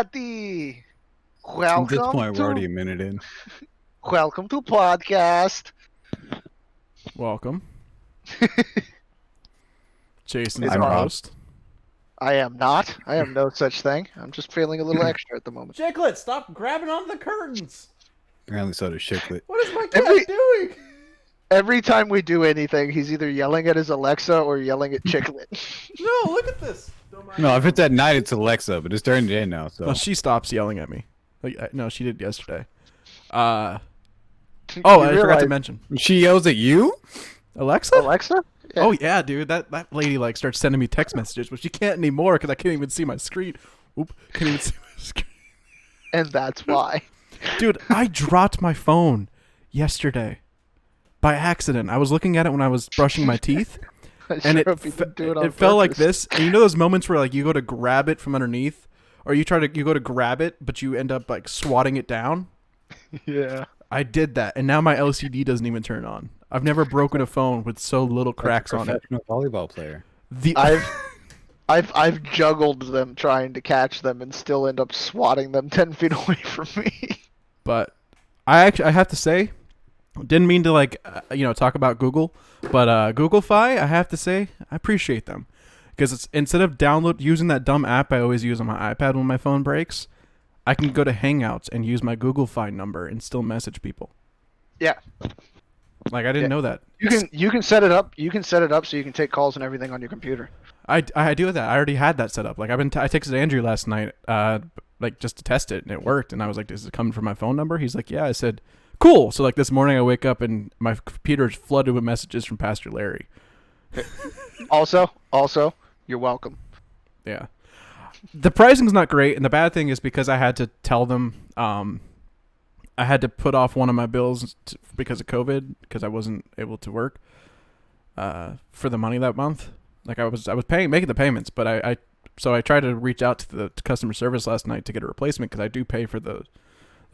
everybody. At this Welcome point, we're already to a minute in. podcast. Welcome. Jason's It's our Rob. host. I am not. I am no such thing. I'm just feeling a little extra at the moment. Chiclet, stop grabbing onto the curtains. Apparently, so does Shiklet. What is my cat Every- doing? Every time we do anything, he's either yelling at his Alexa or yelling at Chicklet. No, look at this. No, if it's at night, it's Alexa, but it's during the day now. So No, she stops yelling at me. No, she did yesterday. Oh, You I forgot to realize- mention. she yells at you. Alexa? Alexa? Yeah. Oh yeah, dude. That lady like starts sending me text messages, but she can't anymore because I can't even see my screen. Oop, can't even see my screen. And that's why. Dude, I dropped my phone yesterday by accident. I was looking at it when I was brushing my teeth, I and sure hope you didn't do it on it felt like purpose. this. And you know those moments where like you go to grab it from underneath, or you go to grab it, but you end up like swatting it down. Yeah. I did that, and now my LCD doesn't even turn on. I've never broken a phone with so little cracks on it. Professional volleyball player. I've juggled them trying to catch them and still end up swatting them 10 feet away from me. But I have to say, didn't mean to talk about Google, but Google Fi, I have to say, I appreciate them because it's instead of using that dumb app I always use on my iPad when my phone breaks, I can go to Hangouts and use my Google Fi number and still message people. Yeah. Like I didn't know that. You can set it up. You can set it up so you can take calls and everything on your computer. I do that. I already had that set up. Like I texted Andrew last night, like just to test it, and it worked. And I was like, "Is it coming from my phone number?" He's like, "Yeah." I said, "Cool." So like this morning, I wake up and my computer's flooded with messages from Pastor Larry. Also, you're welcome. Yeah. The pricing's not great, and the bad thing is because I had to tell them, I had to put off one of my bills because of COVID, because I wasn't able to work, for the money that month. Like I was making the payments, but I tried to reach out to the customer service last night to get a replacement because I do pay for the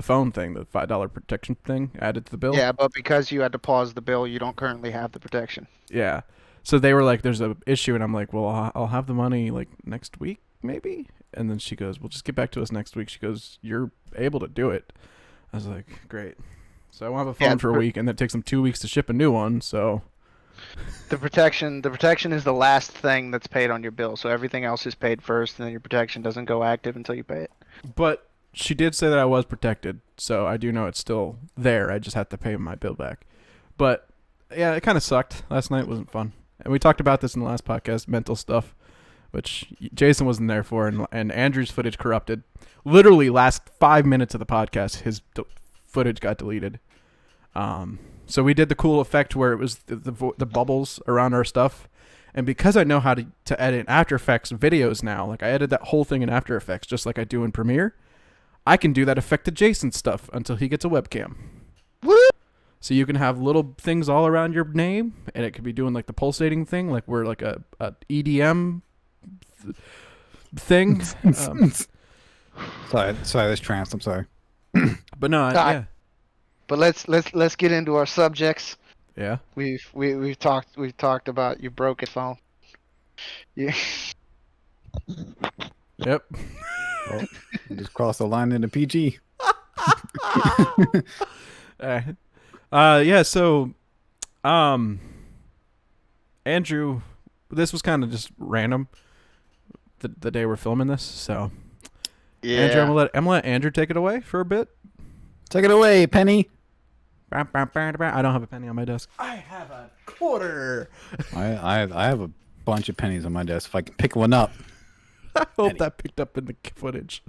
phone thing, the $5 protection thing added to the bill. Yeah, but because you had to pause the bill, you don't currently have the protection. Yeah. So they were like, "There's a issue," and I'm like, "Well, I'll have the money like next week, maybe." And then she goes, "Well, just get back to us next week." She goes, "You're able to do it." I was like, "Great." So I won't have a phone for a week, and that takes them 2 weeks to ship a new one. So The protection is the last thing that's paid on your bill. So everything else is paid first, and then your protection doesn't go active until you pay it. But she did say that I was protected, so I do know it's still there. I just have to pay my bill back. But yeah, it kind of sucked. Last night wasn't fun. And we talked about this in the last podcast, mental stuff, which Jason wasn't there for, and Andrew's footage corrupted. Literally last 5 minutes of the podcast, his footage got deleted. So we did the cool effect where it was the bubbles around our stuff. And because I know how to edit After Effects videos now, like I edit that whole thing in After Effects just like I do in Premiere, I can do that effect to Jason's stuff until he gets a webcam. Woo! So you can have little things all around your name, and it could be doing like the pulsating thing, like we're like a EDM thing. Sorry, that's trance. I'm sorry. But no, God. yeah, But let's get into our subjects. yeah. We've talked about you broke your phone. Yeah. Yep. Well, just cross the line into PG. Yeah. So, Andrew, this was kind of just random. The day we're filming this, so Yeah. Andrew, I'm gonna let Andrew take it away for a bit. Take it away, Penny. I don't have a penny on my desk. I have a quarter. I have a bunch of pennies on my desk. If I can pick one up. I hope Penny. that picked up in the footage.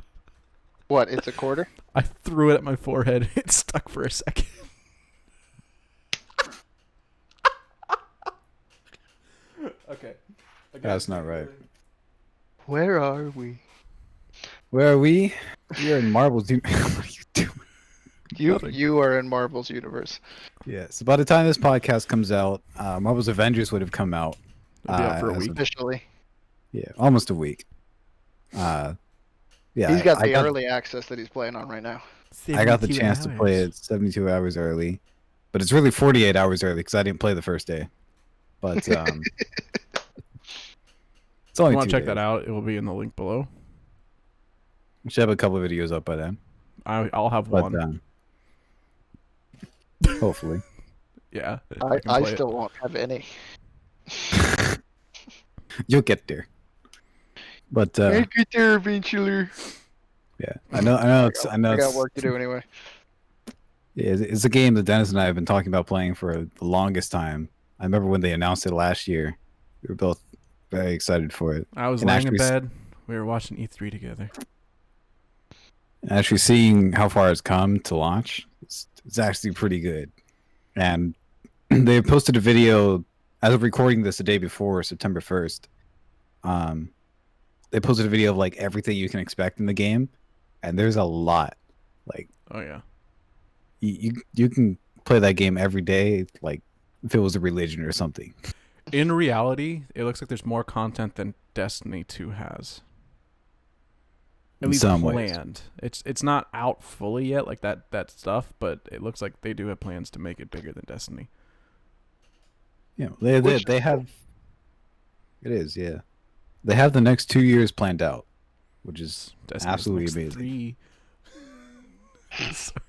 What? It's a quarter? I threw it at my forehead. It stuck for a second. Okay. That's not right. Where are we? Where are we? We are in Marbles. What are you doing? Nothing. You are in Marvel's universe. Yeah. So by the time this podcast comes out, Marvel's Avengers would have come out. It'll be out for a as week. of- Officially. Yeah, almost a week. Yeah. He's got I the early access that he's playing on right now. I got the chance to play it 72 hours early, but it's really 48 hours early because I didn't play the first day. But it's only If you want 2 to check that days. out, it will be in the link below. should have a couple of videos up by then. I'll have But one. hopefully. Yeah. I still won't have any. You'll get there. But I'll get there eventually. yeah, I know I got work to do anyway. Yeah, it's a game that Dennis and I have been talking about playing for the longest time. I remember when they announced it last year. We were both very excited for it. I was And laying in actually bed. We were watching E3 together. Actually seeing how far it's come to launch, it's actually pretty good. And they posted a video as of recording this the day before, September 1st. They posted a video of like everything you can expect in the game, and there's a lot. Like, Oh yeah. you can play that game every day, like if it was a religion or something. In reality, it looks like there's more content than Destiny 2 has. At In least some ways. planned. It's not out fully yet, like that stuff, but it looks like they do have plans to make it bigger than Destiny. Yeah, they have. It is, yeah. They have the next 2 years planned out, which is Destiny's absolutely next amazing. 3. Sorry.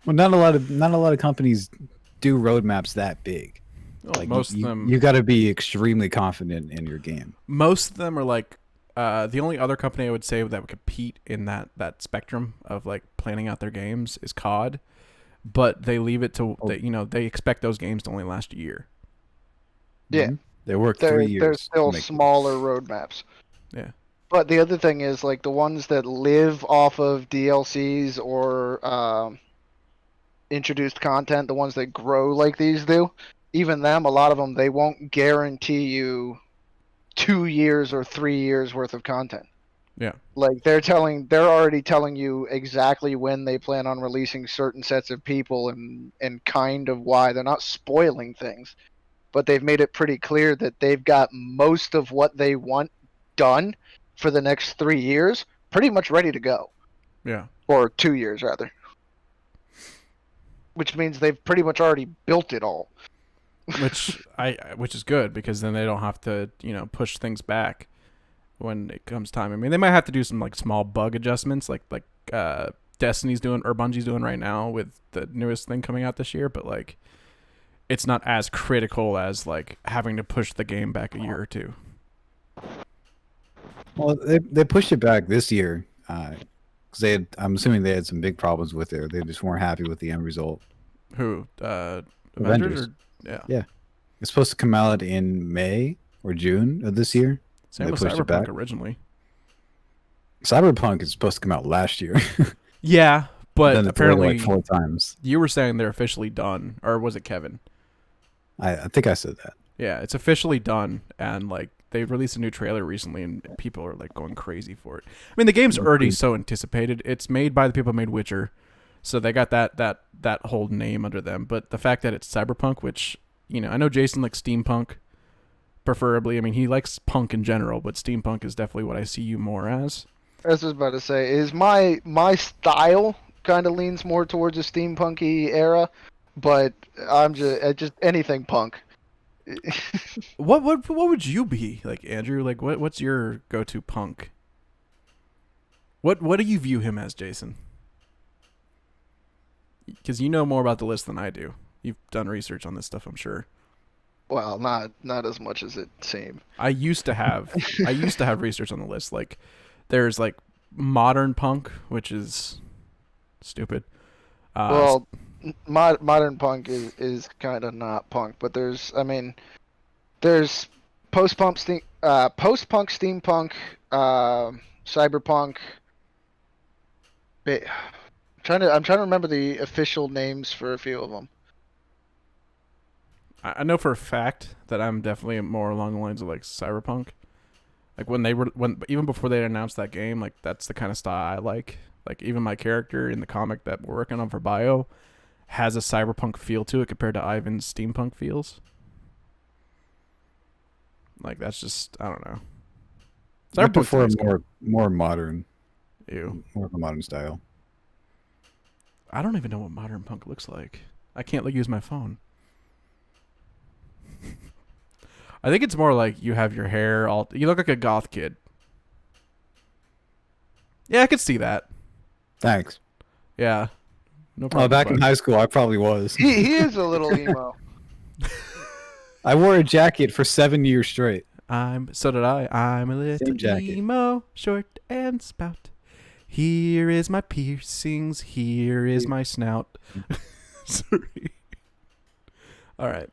Well, not a lot of companies do roadmaps that big. Well, Like most of them. you got to be extremely confident in your game. Most of them are like the only other company I would say that would compete in that spectrum of like planning out their games is COD, but they leave it to they expect those games to only last a year. Yeah. Mhm. They work They're 3 years. they're to still make it. smaller roadmaps. Yeah. But the other thing is like the ones that live off of DLCs or introduced content, the ones that grow like these do, even them, a lot of them, they won't guarantee you 2 years or 3 years worth of content. Yeah. Like they're already telling you exactly when they plan on releasing certain sets of people and kind of why. They're not spoiling things, but they've made it pretty clear that they've got most of what they want done for the next 3 years pretty much ready to go. Yeah. Or 2 years rather. Which means they've pretty much already built it all. Which is good because then they don't have to, push things back when it comes time. I mean, they might have to do some like small bug adjustments like Destiny's doing or Bungie's doing right now with the newest thing coming out this year, but like it's not as critical as like having to push the game back a year or two. Well, they pushed it back this year because I'm assuming they had some big problems with it. Or they just weren't happy with the end result. Who? Avengers. Or, Yeah. It's supposed to come out in May or June of this year. Same They with pushed it back. Cyberpunk originally. Cyberpunk is supposed to come out last year. Yeah, but then they delayed it apparently like 4 times. you were saying they're officially done, or was it Kevin? I think I said that. Yeah, it's officially done, and like they released a new trailer recently, and people are like going crazy for it. I mean, the game's already so anticipated. It's made by the people who made Witcher, so they got that whole name under them. But the fact that it's Cyberpunk, which I know Jason likes steampunk, preferably. I mean, he likes punk in general, but steampunk is definitely what I see you more as. I was about to say, is my style kind of leans more towards a steampunky era, but I'm just anything punk. What would you be like, Andrew? Like, what's your go-to punk? What do you view him as, Jason? Because you know more about the list than I do. You've done research on this stuff, I'm sure. Well, not as much as it seemed. I used to have research on the list. Like, there's like modern punk, which is stupid. Well, modern punk is kind of not punk, but there's post-punk steampunk, cyberpunk. I'm trying to remember the official names for a few of them. I know for a fact that I'm definitely more along the lines of like cyberpunk. Like when even before they announced that game, like that's the kind of style I like. Like even my character in the comic that we're working on for Bio has a cyberpunk feel to it compared to Ivan's steampunk feels. Like that's just I don't know. I prefer Cyberpunk's more modern. Ew. More of a modern style. I don't even know what modern punk looks like. I can't use my phone. I think it's more like you have your hair all. You look like a goth kid. Yeah, I could see that. Thanks. Yeah. No Oh, problem. back in bud. high school, I probably was. He is a little emo. I wore a jacket for 7 years straight. So did I. I'm a little Same jacket. emo, short and spout. Here is my piercings. Here is my snout. Sorry. All right.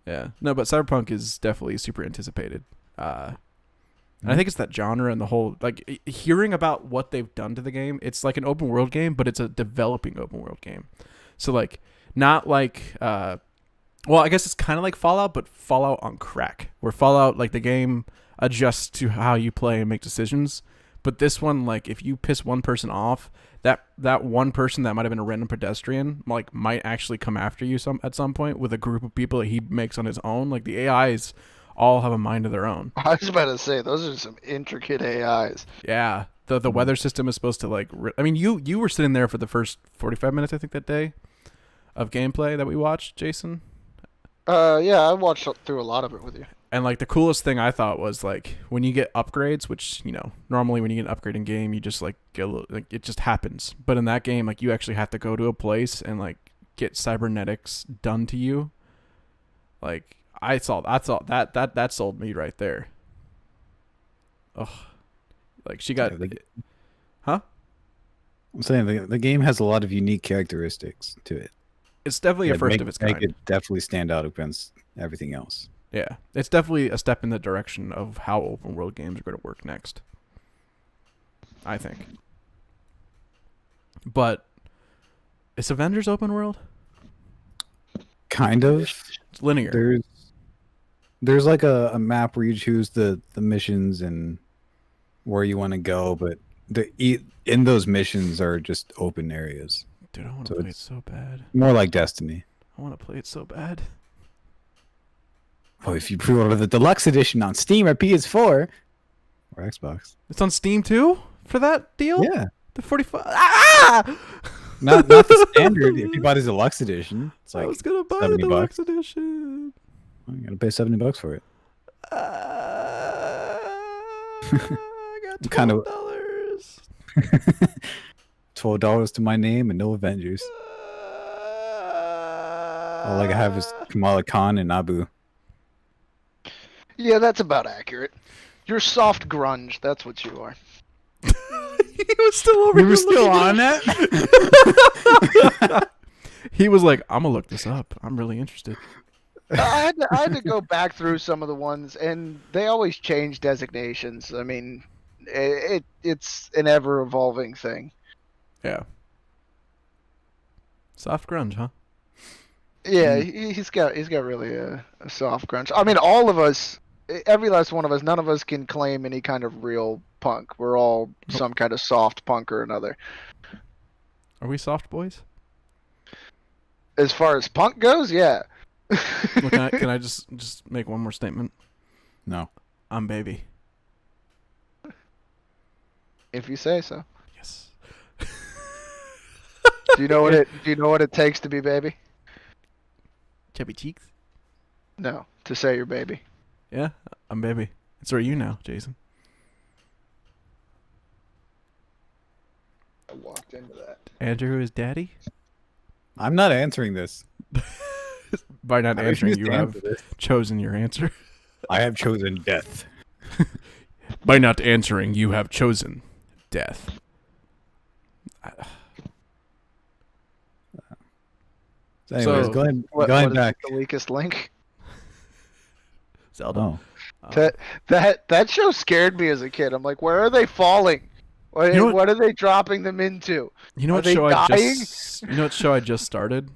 Yeah. No, but Cyberpunk is definitely super anticipated. And I think it's that genre and the whole, like, hearing about what they've done to the game. It's like an open world game, but it's a developing open world game. So, like, not like, well, I guess it's kind of like Fallout, but Fallout on crack. Where Fallout, like, the game adjusts to how you play and make decisions. But this one, like, if you piss one person off, that one person that might have been a random pedestrian, like, might actually come after you at some point with a group of people that he makes on his own. Like, the AIs all have a mind of their own. I was about to say, those are some intricate AIs. Yeah. The weather system is supposed to, like, I mean, you were sitting there for the first 45 minutes, I think, that day of gameplay that we watched, Jason. Yeah, I watched through a lot of it with you. And, like, the coolest thing I thought was, like, when you get upgrades, which, you know, normally when you get an upgrade in game, you just, like, get a little, like, it just happens. But in that game, like, you actually have to go to a place and, like, get cybernetics done to you. Like, I thought that sold me right there. Ugh. Like, she got... Huh? I'm saying the game has a lot of unique characteristics to it. It's definitely a first of its kind. Make it definitely stand out against everything else. Yeah, it's definitely a step in the direction of how open world games are going to work next, I think. But is Avengers open world? Kind of. It's linear. There's like a map where you choose the missions and where you want to go, but in those missions are just open areas. Dude, I want to play it so bad. More like Destiny. I want to play it so bad. Oh, if you pre-order the deluxe edition on Steam or PS4 or Xbox. It's on Steam too for that deal? Yeah. The 45. Ah! Not the standard. If you buy the deluxe edition, it's like I was gonna buy the $70. deluxe edition. Well, you gotta pay $70 for it. I got Kind of- $12. $12 to my name and no Avengers. All I have is Kamala Khan and Abu. Yeah, that's about accurate. You're soft grunge. That's what you are. He was still over. We here were still looking on at that? He was like, "I'm gonna look this up. I'm really interested." I had to go back through some of the ones, and they always change designations. I mean, it's an ever evolving thing. Yeah. Soft grunge, huh? Yeah, he's got really a soft grunge. I mean, all of us, every last one of us, none of us can claim any kind of real punk. We're all some kind of soft punk or another. Are we soft boys? As far as punk goes, yeah. Well, can I just make one more statement? No. I'm baby. If you say so. Yes. Do you know what it takes to be baby? Chubby cheeks. No, to say you're baby. Yeah, I'm baby. So are you now, Jason? I walked into that. Andrew is daddy. I'm not answering this. By not I answering, refuse you to have answer this. chosen your answer. I have chosen death. By not answering, you have chosen death. So anyways, So, going What is back. the weakest link? Zelda. Oh, That show scared me as a kid. I'm like, where are they falling? What, You know what are they dropping them into? You know Are what they show dying? You know what show I just started?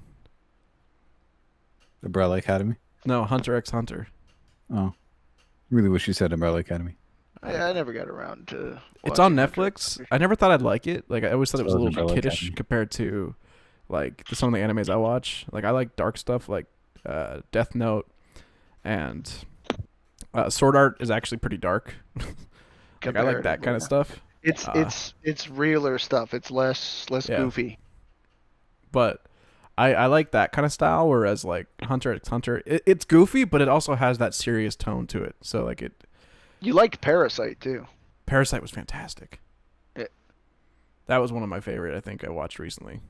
Umbrella Academy. No, Hunter x Hunter. Oh, really wish you said Umbrella Academy. I never got around to. It's on watching Hunter Netflix. x Hunter. I never thought I'd like it. Like, I always thought it was a So little bit Umbrella kiddish Academy. compared to, like, some of the animes I watch. Like, I like dark stuff like Death Note, and Sword Art is actually pretty dark. Like, I like that kind of stuff. It's realer stuff. It's less Yeah. goofy. But I like that kind of style, whereas, like, Hunter x Hunter, it's goofy, but it also has that serious tone to it. So, like, You liked Parasite too. Parasite was fantastic. That was one of my favorite. I think I watched recently.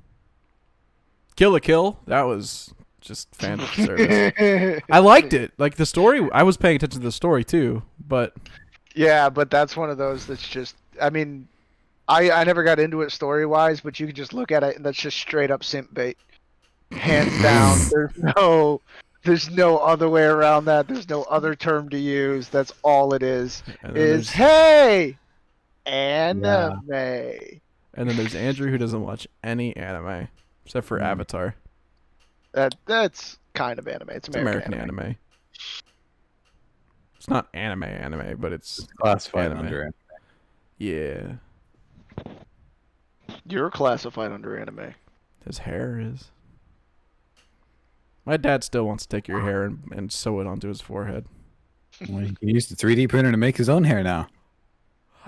Kill la Kill. That was just fan service. I liked it. Like the story. I was paying attention to the story too, but Yeah, but that's one of those that's just. I mean, I never got into it story wise, but you can just look at it and that's just straight up simp bait, hands down. There's no other way around that. There's no other term to use. That's all it is. and then Is there's hey, anime. and then there's Andrew who doesn't watch any anime except for Avatar. That's kind of anime. It's It's American, American anime. It's not anime, but it's Classified anime. under anime. Yeah. You're classified under anime. His hair is. My dad still wants to take your hair and sew it onto his forehead. Well, he used the 3D printer to make his own hair now.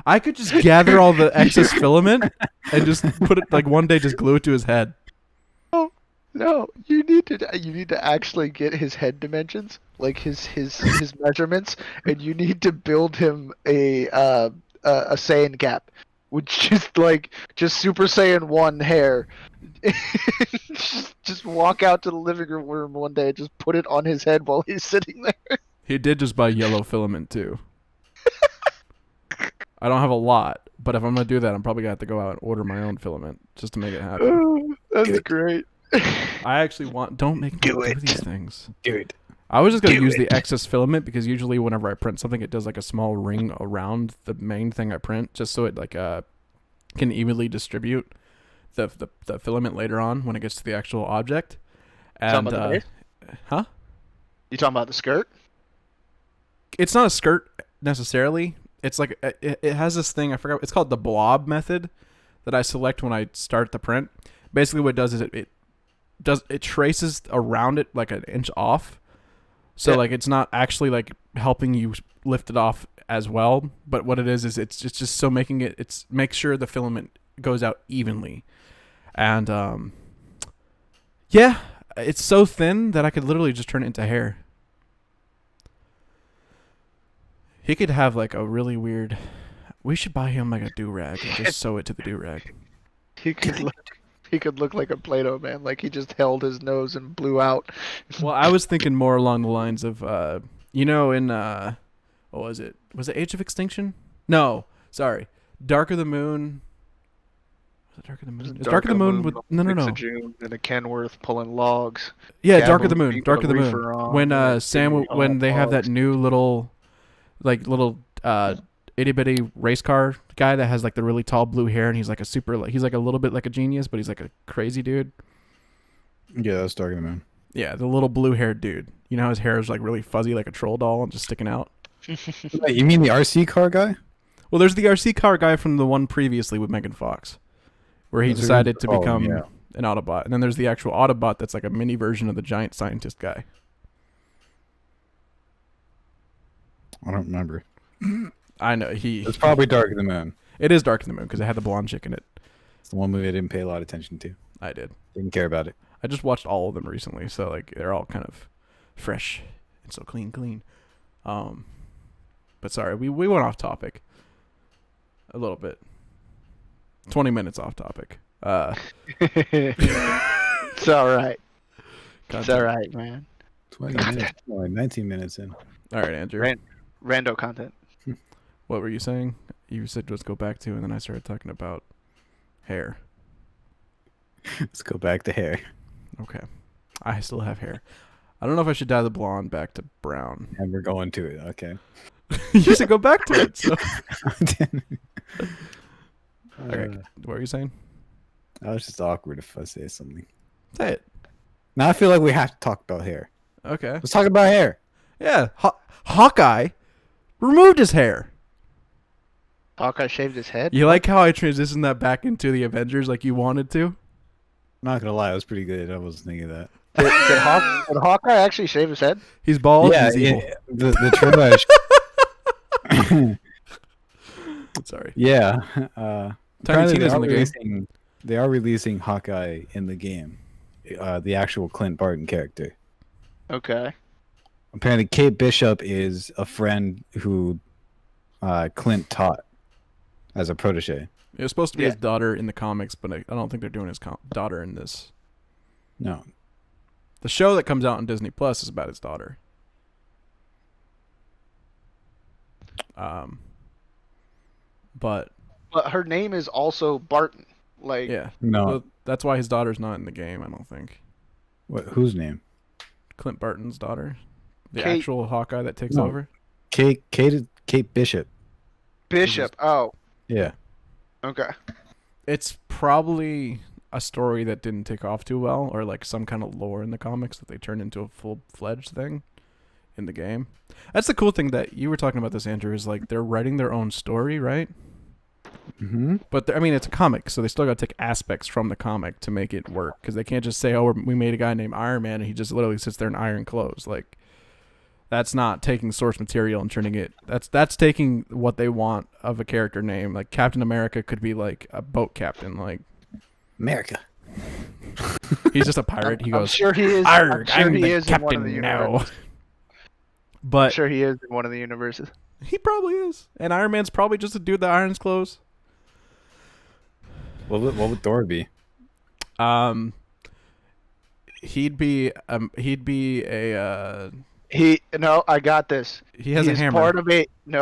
I could just gather all the excess filament and just put it like one day, just glue it to his head. No, you need to actually get his head dimensions, like his measurements, and you need to build him a Saiyan gap, which is like just Super Saiyan 1 hair. just walk out to the living room one day and just put it on his head while he's sitting there. He did just buy yellow filament too. I don't have a lot, but if I'm gonna do that, I'm probably gonna have to go out and order my own filament just to make it happen. Oh, that's great. I actually don't make me do these things. Do it. I was just gonna use the excess filament because usually whenever I print something, it does like a small ring around the main thing I print, just so it like can evenly distribute the filament later on when it gets to the actual object. And Talking about the base? huh? You talking about the skirt? It's not a skirt necessarily. It's like it has this thing, I forgot. It's called the blob method that I select when I start the print. Basically, what it does is it traces around it like an inch off. So Yeah. like it's not actually like helping you lift it off as well, but what it is it's just so makes sure the filament goes out evenly. And yeah, it's so thin that I could literally just turn it into hair. He could have like a really weird. We should buy him like a do-rag and just sew it to the do-rag. He could look like a Play-Doh man, like he just held his nose and blew out. Well, I was thinking more along the lines of, in what was it? Was it Age of Extinction? No, sorry, Dark of the Moon. Was it Dark of the Moon? Is Dark of the Moon with no. June and a Kenworth pulling logs. Yeah, Gavin Dark of the with Moon. people Dark of the with Moon. reefer on, When and Sam, all when they have that logs. new little itty bitty race car guy that has like the really tall blue hair and he's like he's like a little bit like a genius, but he's like a crazy dude. Yeah, that's Dark of the Moon. Yeah, the little blue haired dude. You know how his hair is like really fuzzy like a troll doll and just sticking out? Wait, you mean the RC car guy? Well, there's the RC car guy from the one previously with Megan Fox, where he decided to become an Autobot. And then there's the actual Autobot that's like a mini version of the giant scientist guy. I don't remember. I know. It's probably Dark of the Moon. It is Dark in the Moon because it had the blonde chick in it. It's the one movie I didn't pay a lot of attention to. I did. Didn't care about it. I just watched all of them recently, so like they're all kind of fresh and so clean. But sorry, we went off topic a little bit. 20 minutes off topic. It's all right. It's all right, man. 20 minutes. Only 19 minutes in. All right, Andrew. Rando content. What were you saying? You said let's go back to, and then I started talking about hair. Let's go back to hair. Okay. I still have hair. I don't know if I should dye the blonde back to brown. And we're going to it. Okay. You should go back to it. So. Okay. What were you saying? That was just awkward if I say something. Say it. Now I feel like we have to talk about hair. Okay. Let's talk about hair. Yeah. Hawkeye removed his hair. Hawkeye shaved his head? You like how I transitioned that back into the Avengers like you wanted to? I'm not gonna lie, it was pretty good. I wasn't thinking of that. Did Hawkeye actually shave his head? He's bald. Yeah, he's evil. the trailer. Sorry. Yeah. Tiny Apparently Tina's in the game. They are releasing Hawkeye in the game. The actual Clint Barton character. Okay. Apparently Kate Bishop is a friend who Clint taught as a protege. It was supposed to be Yeah. his daughter in the comics, but I don't think they're doing his daughter in this. No. The show that comes out on Disney Plus is about his daughter. But her name is also Barton. Like, yeah, No. so that's why his daughter's not in the game. I don't think What? Whose name? Clint Barton's daughter, the Kate- actual Hawkeye that takes No. over. Kate Bishop. Bishop. Oh, Yeah. okay. It's probably a story that didn't take off too well, or like some kind of lore in the comics that they turned into a full-fledged thing in the game. That's the cool thing that you were talking about this, Andrew, is like they're writing their own story, right? Mm-hmm. But I mean, it's a comic, so they still got to take aspects from the comic to make it work. Because they can't just say, "Oh, we made a guy named Iron Man," and he just literally sits there in iron clothes. Like, that's not taking source material and turning it. That's taking what they want of a character name. Like Captain America could be like a boat captain. Like America. he's just a pirate. He I'm goes, sure he is. "Arg, I'm sure I'm he the is in one of captain the now." universes. I'm But sure he is in one of the universes. he probably is, and Iron Man's probably just a dude that irons clothes. What would Thor be? He'd be a I got this. he has he a is hammer.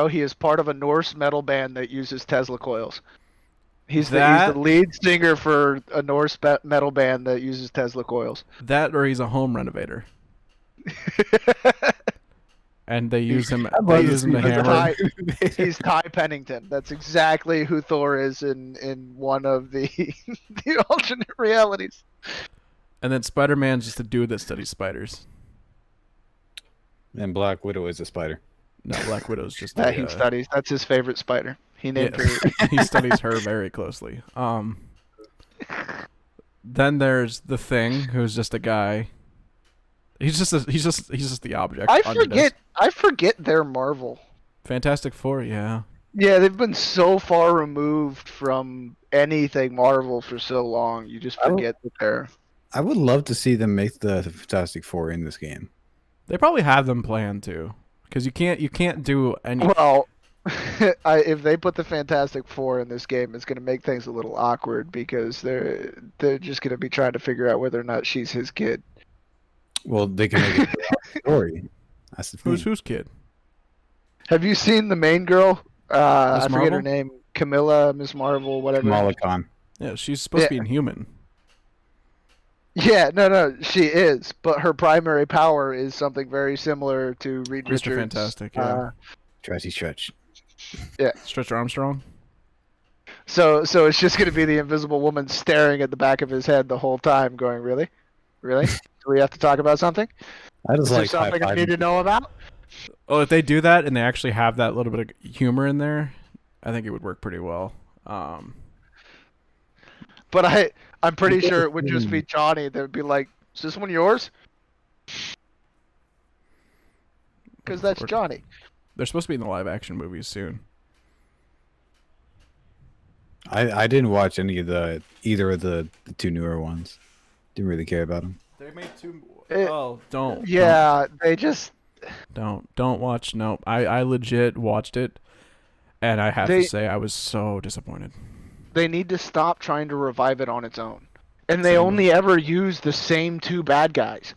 He is part of a Norse metal band that uses Tesla coils. He's That- the lead singer for a Norse metal band that uses Tesla coils. That or he's a home renovator. And they use him. I'd They love to use him see to that. hammer. He's Ty Pennington. That's exactly who Thor is in one of the the alternate realities. And then Spider-Man's just a dude that studies spiders. And Black Widow is a spider. No, Black Widow's just That he studies. That's his favorite spider. He named her. he studies her very closely. Then there's the Thing, who's just a guy. He's just the object. I on your desk. forget they're Marvel. Fantastic Four, yeah. Yeah, they've been so far removed from anything Marvel for so long. You just forget that they're. I would love to see them make the Fantastic Four in this game. They probably have them planned too, because you can't do any. Well, if they put the Fantastic Four in this game, it's going to make things a little awkward because they're just going to be trying to figure out whether or not she's his kid. Well, they can make it a story. That's the thing. Who's kid? Have you seen the main girl? I forget Marvel? her name. Camilla, Miss Marvel, whatever. Kamala Khan. Yeah, she's supposed to be Inhuman. Yeah, no, she is. But her primary power is something very similar to Reed Mr. Richards. Fantastic, yeah. Trashy Stretch. Stretcher Armstrong. So it's just going to be the Invisible Woman staring at the back of his head the whole time, going, "Really, really? Do we have to talk about something? I just Is there like something I need to know about?" Oh, if they do that and they actually have that little bit of humor in there, I think it would work pretty well. But I'm pretty sure it would just be Johnny that would be like, "Is this one yours?" Because that's Johnny. They're supposed to be in the live action movies soon. I didn't watch either of the two newer ones. Didn't really care about them. They made two. It- Don't. Yeah, they just. Don't watch. No, I legit watched it, and I have to say I was so disappointed. They need to stop trying to revive it on its own. And they Same. only ever use the same two bad guys.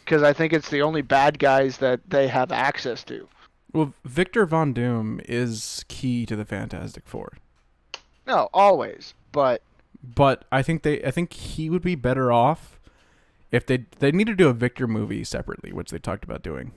Because I think it's the only bad guys that they have access to. Well, Victor Von Doom is key to the Fantastic Four, No, always. But but I think he would be better off if they need to do a Victor movie separately, which they talked about doing,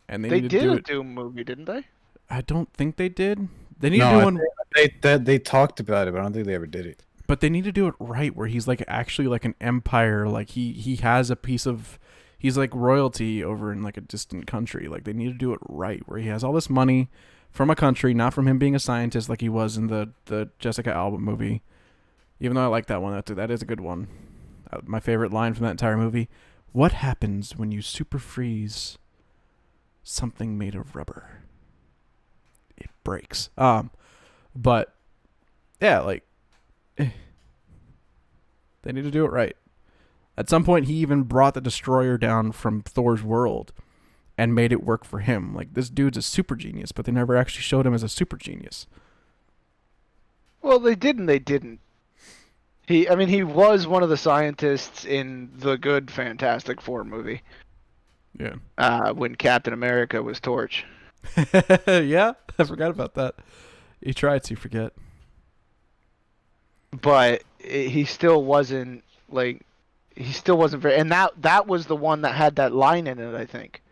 and they need to did do a it. Doom movie, didn't they? I don't think they did. They need No, to do I one. They talked about it, but I don't think they ever did it. But they need to do it right, where he's like actually like an empire, like he has a piece of, he's like royalty over in like a distant country. Like they need to do it right, where he has all this money from a country, not from him being a scientist like he was in the Jessica Alba movie. Even though I like that one, that is a good one. My favorite line from that entire movie: "What happens when you super freeze something made of rubber? It breaks." But yeah, like. They need to do it right. At some point, he even brought the destroyer down from Thor's world and made it work for him. Like, this dude's a super genius, but they never actually showed him as a super genius. Well, they did and they didn't. He was one of the scientists in the good Fantastic Four movie. Yeah. When Captain America was Torch. Yeah, I forgot about that. You tried to forget. But he still wasn't very. And that was the one that had that line in it, I think,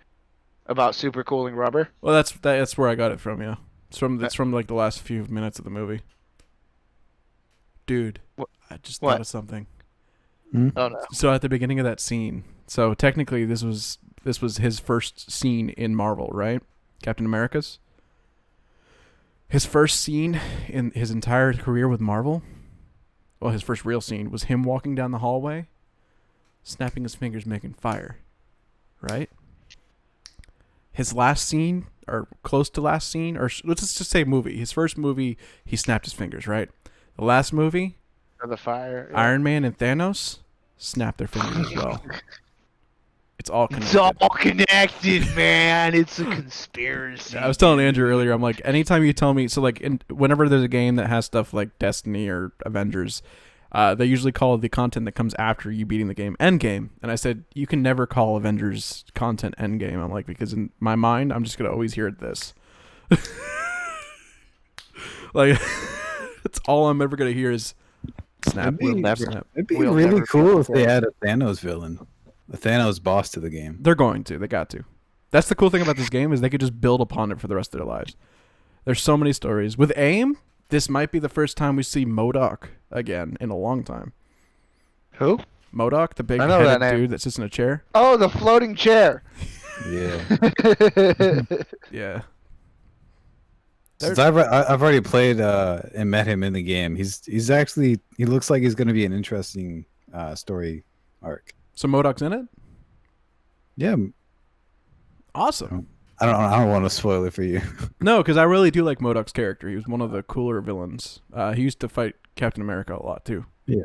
about super cooling rubber. Well, that's where I got it from. Yeah, it's from like the last few minutes of the movie. Dude, I just thought of something. Oh no. So at the beginning of that scene, so technically this was his first scene in Marvel, right? Captain America's. His first scene in his entire career with Marvel, well, his first real scene was him walking down the hallway, snapping his fingers, making fire, right? His last scene, or close to last scene, or let's just say movie. His first movie, he snapped his fingers, right? The last movie, The fire. Yeah. Iron Man and Thanos snapped their fingers as well. It's all connected. It's all connected, man. It's a conspiracy. Yeah, I was telling Andrew earlier, I'm like, anytime you tell me, so like, whenever there's a game that has stuff like Destiny or Avengers, they usually call the content that comes after you beating the game endgame. And I said, you can never call Avengers content endgame. I'm like, because in my mind, I'm just going to always hear this. Like, that's all I'm ever going to hear is snap. It'd be We'll really never cool if get they it. had a Thanos villain, a Thanos boss to the game. They're going to. They got to. That's the cool thing about this game is they could just build upon it for the rest of their lives. There's so many stories. With AIM, this might be the first time we see MODOK again in a long time. Who? MODOK, the big I know that headed name. dude that sits in a chair. Oh, the floating chair. Yeah. Yeah. Since I've already played and met him in the game, he's actually, he looks like he's going to be an interesting story arc. So MODOK's in it? Yeah, Awesome. I don't want to spoil it for you. No, because I really do like MODOK's character. He was one of the cooler villains. He used to fight Captain America a lot too. Yeah,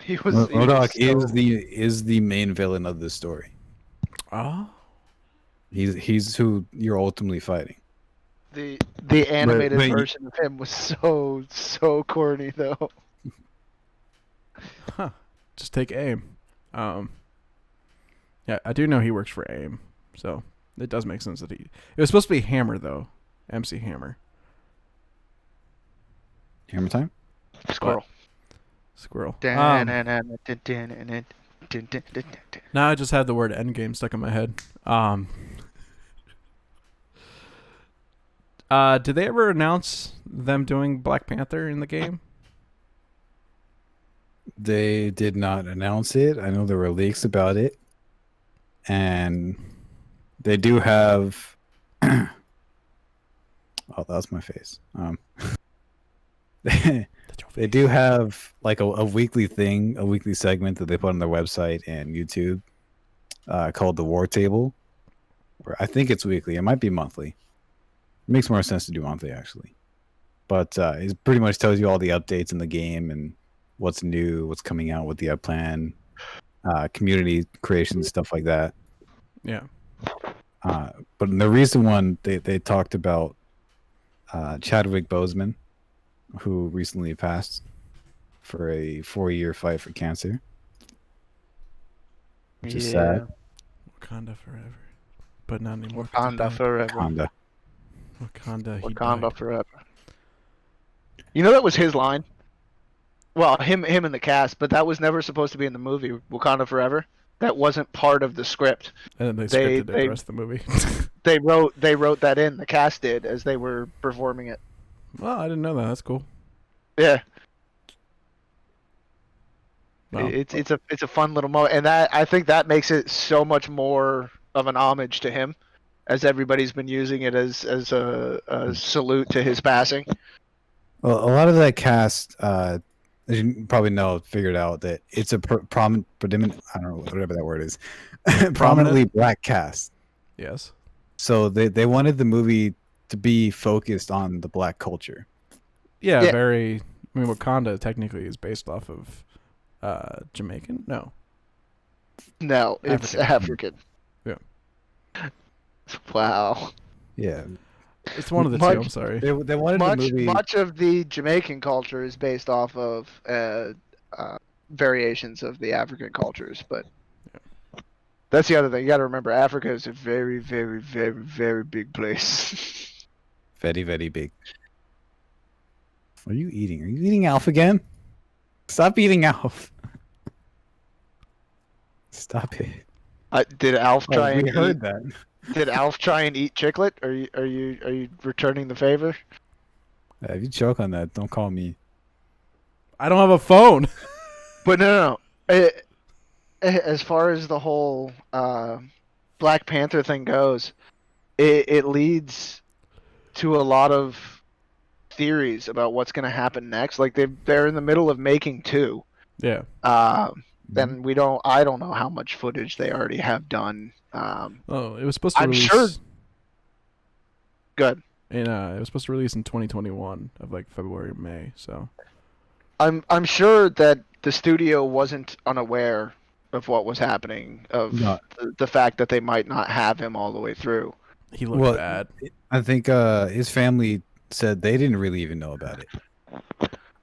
He was. MODOK he was is the main villain of this story. Oh. He's who you're ultimately fighting. the animated but version of him was so corny though. Huh. Just take AIM. Yeah, I do know he works for AIM, so it does make sense that he. It was supposed to be Hammer though, MC Hammer. Hammer time. Squirrel. Squirrel. Now Now I just had the word endgame stuck in my head. Did they ever announce them doing Black Panther in the game? They did not announce it. I know there were leaks about it, and they do have. Oh, that was my face. They do have like a weekly thing, a weekly segment that they put on their website and YouTube, called the War Table. Or I think it's weekly. It might be monthly. It makes more sense to do monthly actually, but it pretty much tells you all the updates in the game and what's new, what's coming out, what the plan, community creation, stuff like that. Yeah. But in the recent one, they talked about Chadwick Boseman, who recently passed for a 4-year fight for cancer. Which is sad. Wakanda forever, but not anymore. Wakanda forever. Wakanda. Wakanda. He Wakanda died. forever. You know that was his line. Well, him in the cast, but that was never supposed to be in the movie. Wakanda forever. That wasn't part of the script. And then they scripted it the rest of the movie. They wrote that in. The cast did as they were performing it. Well, I didn't know that. That's cool. Yeah. Wow. It's a fun little moment, and that I think that makes it so much more of an homage to him, as everybody's been using it as a salute to his passing. Well, a lot of that cast, as you probably know, figured out that it's a predominant, I don't know, whatever that word is, prominently black cast. Yes. So they wanted the movie to be focused on the black culture. Yeah, very. I mean, Wakanda technically is based off of Jamaican. No. No, it's African. Yeah. Wow. Yeah. It's one of the two. Much- I'm sorry. They wanted the movie. Much of the Jamaican culture is based off of variations of the African cultures, but that's the other thing. You got to remember, Africa is a very, very, very, very big place. Very, very big. What are you eating? Are you eating Alf again? Stop eating Alf. Stop it. Did Alf try we and heard eat? that. Did Alf try and eat Chiclet? Are you returning the favor? If you choke on that, don't call me. I don't have a phone. But no. As far as the whole Black Panther thing goes, it leads to a lot of theories about what's going to happen next. Like they're in the middle of making two. Yeah. Then I don't know how much footage they already have done. Oh, it was supposed to I'm release. sure. Good. It was supposed to release in 2021 of like February or May. So. I'm sure that the studio wasn't unaware of what was happening, of No. the fact that they might not have him all the way through. He looked bad. I think his family said they didn't really even know about it.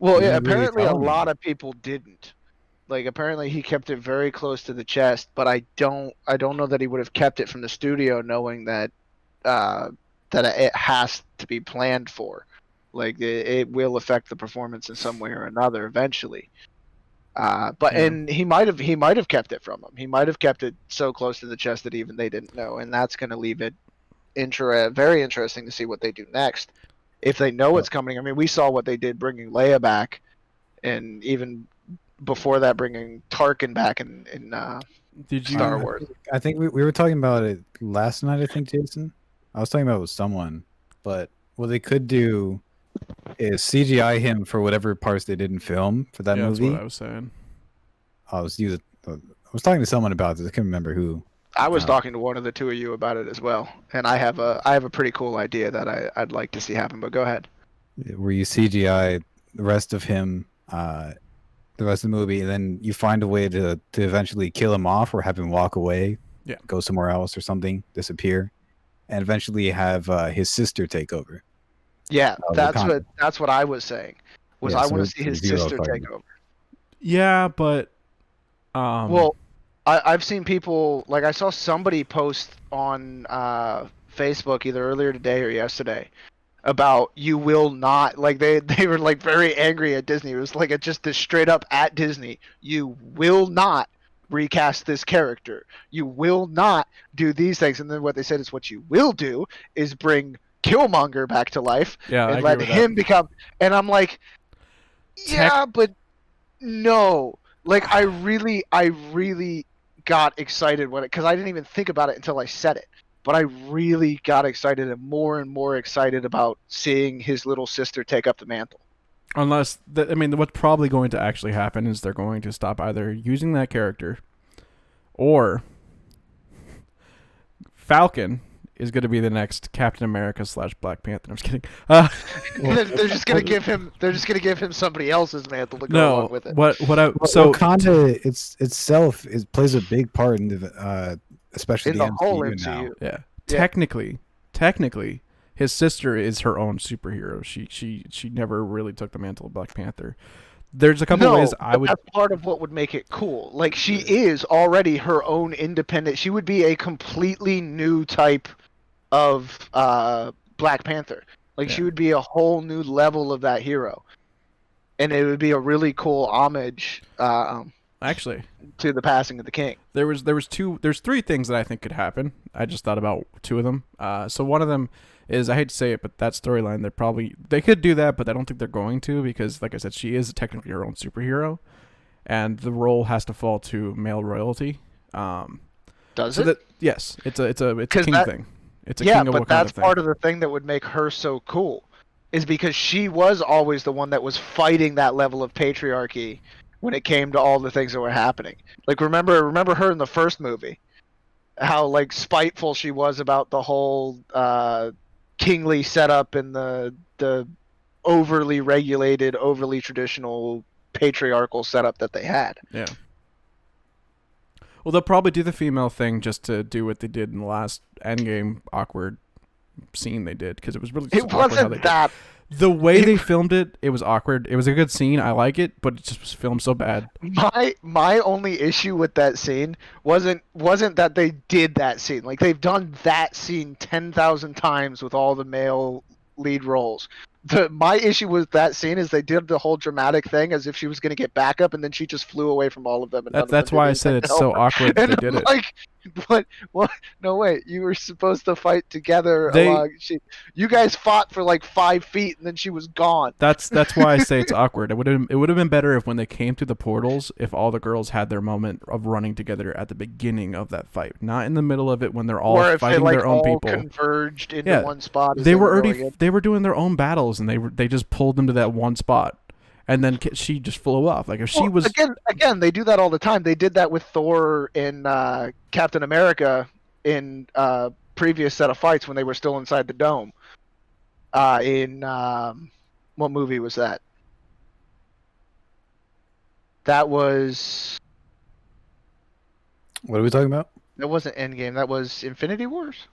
Well, They yeah, didn't really apparently a tell him. lot of people didn't. Like apparently he kept it very close to the chest, but I don't know that he would have kept it from the studio, knowing that that it has to be planned for. Like it will affect the performance in some way or another eventually. And he might have kept it from him. He might have kept it so close to the chest that even they didn't know, and that's going to leave it very interesting to see what they do next. If they know it's coming, I mean, we saw what they did bringing Leia back, and even before that, bringing Tarkin back in Did you? Star Wars. I think we were talking about it last night. I think, Jason. I was talking about it with someone, but what they could do is CGI him for whatever parts they didn't film for that movie. That's what I was saying. I was talking to someone about this. I can't remember who. I was talking to one of the two of you about it as well, and I have a pretty cool idea that I'd like to see happen. But go ahead. Where you CGI the rest of him, the rest of the movie, and then you find a way to eventually kill him off or have him walk away, go somewhere else or something, disappear, and eventually have his sister take over. Yeah, that's what I was saying. I want to see his sister take over. Yeah, but well, I've seen people, like I saw somebody post on Facebook either earlier today or yesterday about you will not, like they were like very angry at Disney. It was like just straight up at Disney. You will not recast this character. You will not do these things. And then what they said is what you will do is bring Killmonger back to life and let him become. And I'm like, yeah, but no. Like I really got excited because I didn't even think about it until I said it. But I really got excited and more excited about seeing his little sister take up the mantle. Unless, what's probably going to actually happen is they're going to stop either using that character or Falcon is going to be the next Captain America / Black Panther. I'm just kidding. They're just going to give him somebody else's mantle to go along with it. Wakanda itself plays a big part in the especially in the whole MCU MCU. now. Yeah. Technically, his sister is her own superhero. She never really took the mantle of Black Panther. There's a couple ways I would. That's part of what would make it cool. Like she is already her own independent. She would be a completely new type of Black Panther. Like she would be a whole new level of that hero, and it would be a really cool homage. Actually, to the passing of the king. There's three things that I think could happen. I just thought about two of them. So one of them is, I hate to say it, but that storyline, they could do that, but I don't think they're going to, because like I said, she is technically her own superhero, and the role has to fall to male royalty. Does it? Yes, it's a king thing. It's a king of but Wakanda that's thing. part of the thing that would make her so cool, is because she was always the one that was fighting that level of patriarchy when it came to all the things that were happening. Like remember her in the first movie, how like spiteful she was about the whole kingly setup and the overly regulated, overly traditional patriarchal setup that they had. Yeah. Well, they'll probably do the female thing just to do what they did in the last Endgame awkward scene they did because it was really It just awkward how they wasn't that. the way they filmed it. It was awkward. It was a good scene. I like it, but it just was filmed so bad. My only issue with that scene wasn't that they did that scene. Like they've done that scene 10,000 times with all the male lead roles. My issue with that scene is they did the whole dramatic thing as if she was going to get backup, and then she just flew away from all of them. And none of That's them why did I said anything it's to so help her. awkward that And they did I'm it. like, what? No, wait. You were supposed to fight together. They- You guys fought for like 5 feet, and then she was gone. That's why I say it's awkward. It would have been better if when they came through the portals, if all the girls had their moment of running together at the beginning of that fight, not in the middle of it when they're all Or if they fighting like their own all people. converged into Yeah, one spot. As They were going already in. they were doing their own battles, and they just pulled them to that one spot, and then she just flew off. Like if she Well, was again, they do that all the time. They did that with Thor in Captain America in previous set of fights when they were still inside the dome. In what movie was that? That was What are we talking about? that wasn't Endgame. That was Infinity Wars.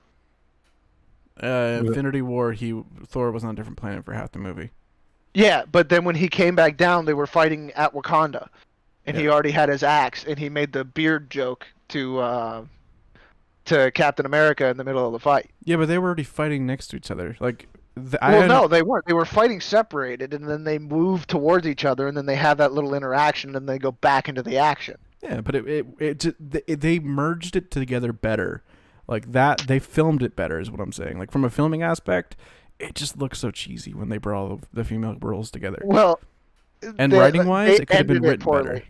Infinity War, Thor was on a different planet for half the movie. Yeah, but then when he came back down, they were fighting at Wakanda, and he Yeah. already had his axe, and he made the beard joke to Captain America in the middle of the fight. Yeah, but they were already fighting next to each other. Like No, they weren't. They were fighting separated, and then they moved towards each other, and then they have that little interaction, and they go back into the action. Yeah, but they merged it together better. Like that, they filmed it better, is what I'm saying. Like from a filming aspect, it just looks so cheesy when they brought all of the female roles together. Well, And writing-wise, it could have been written better.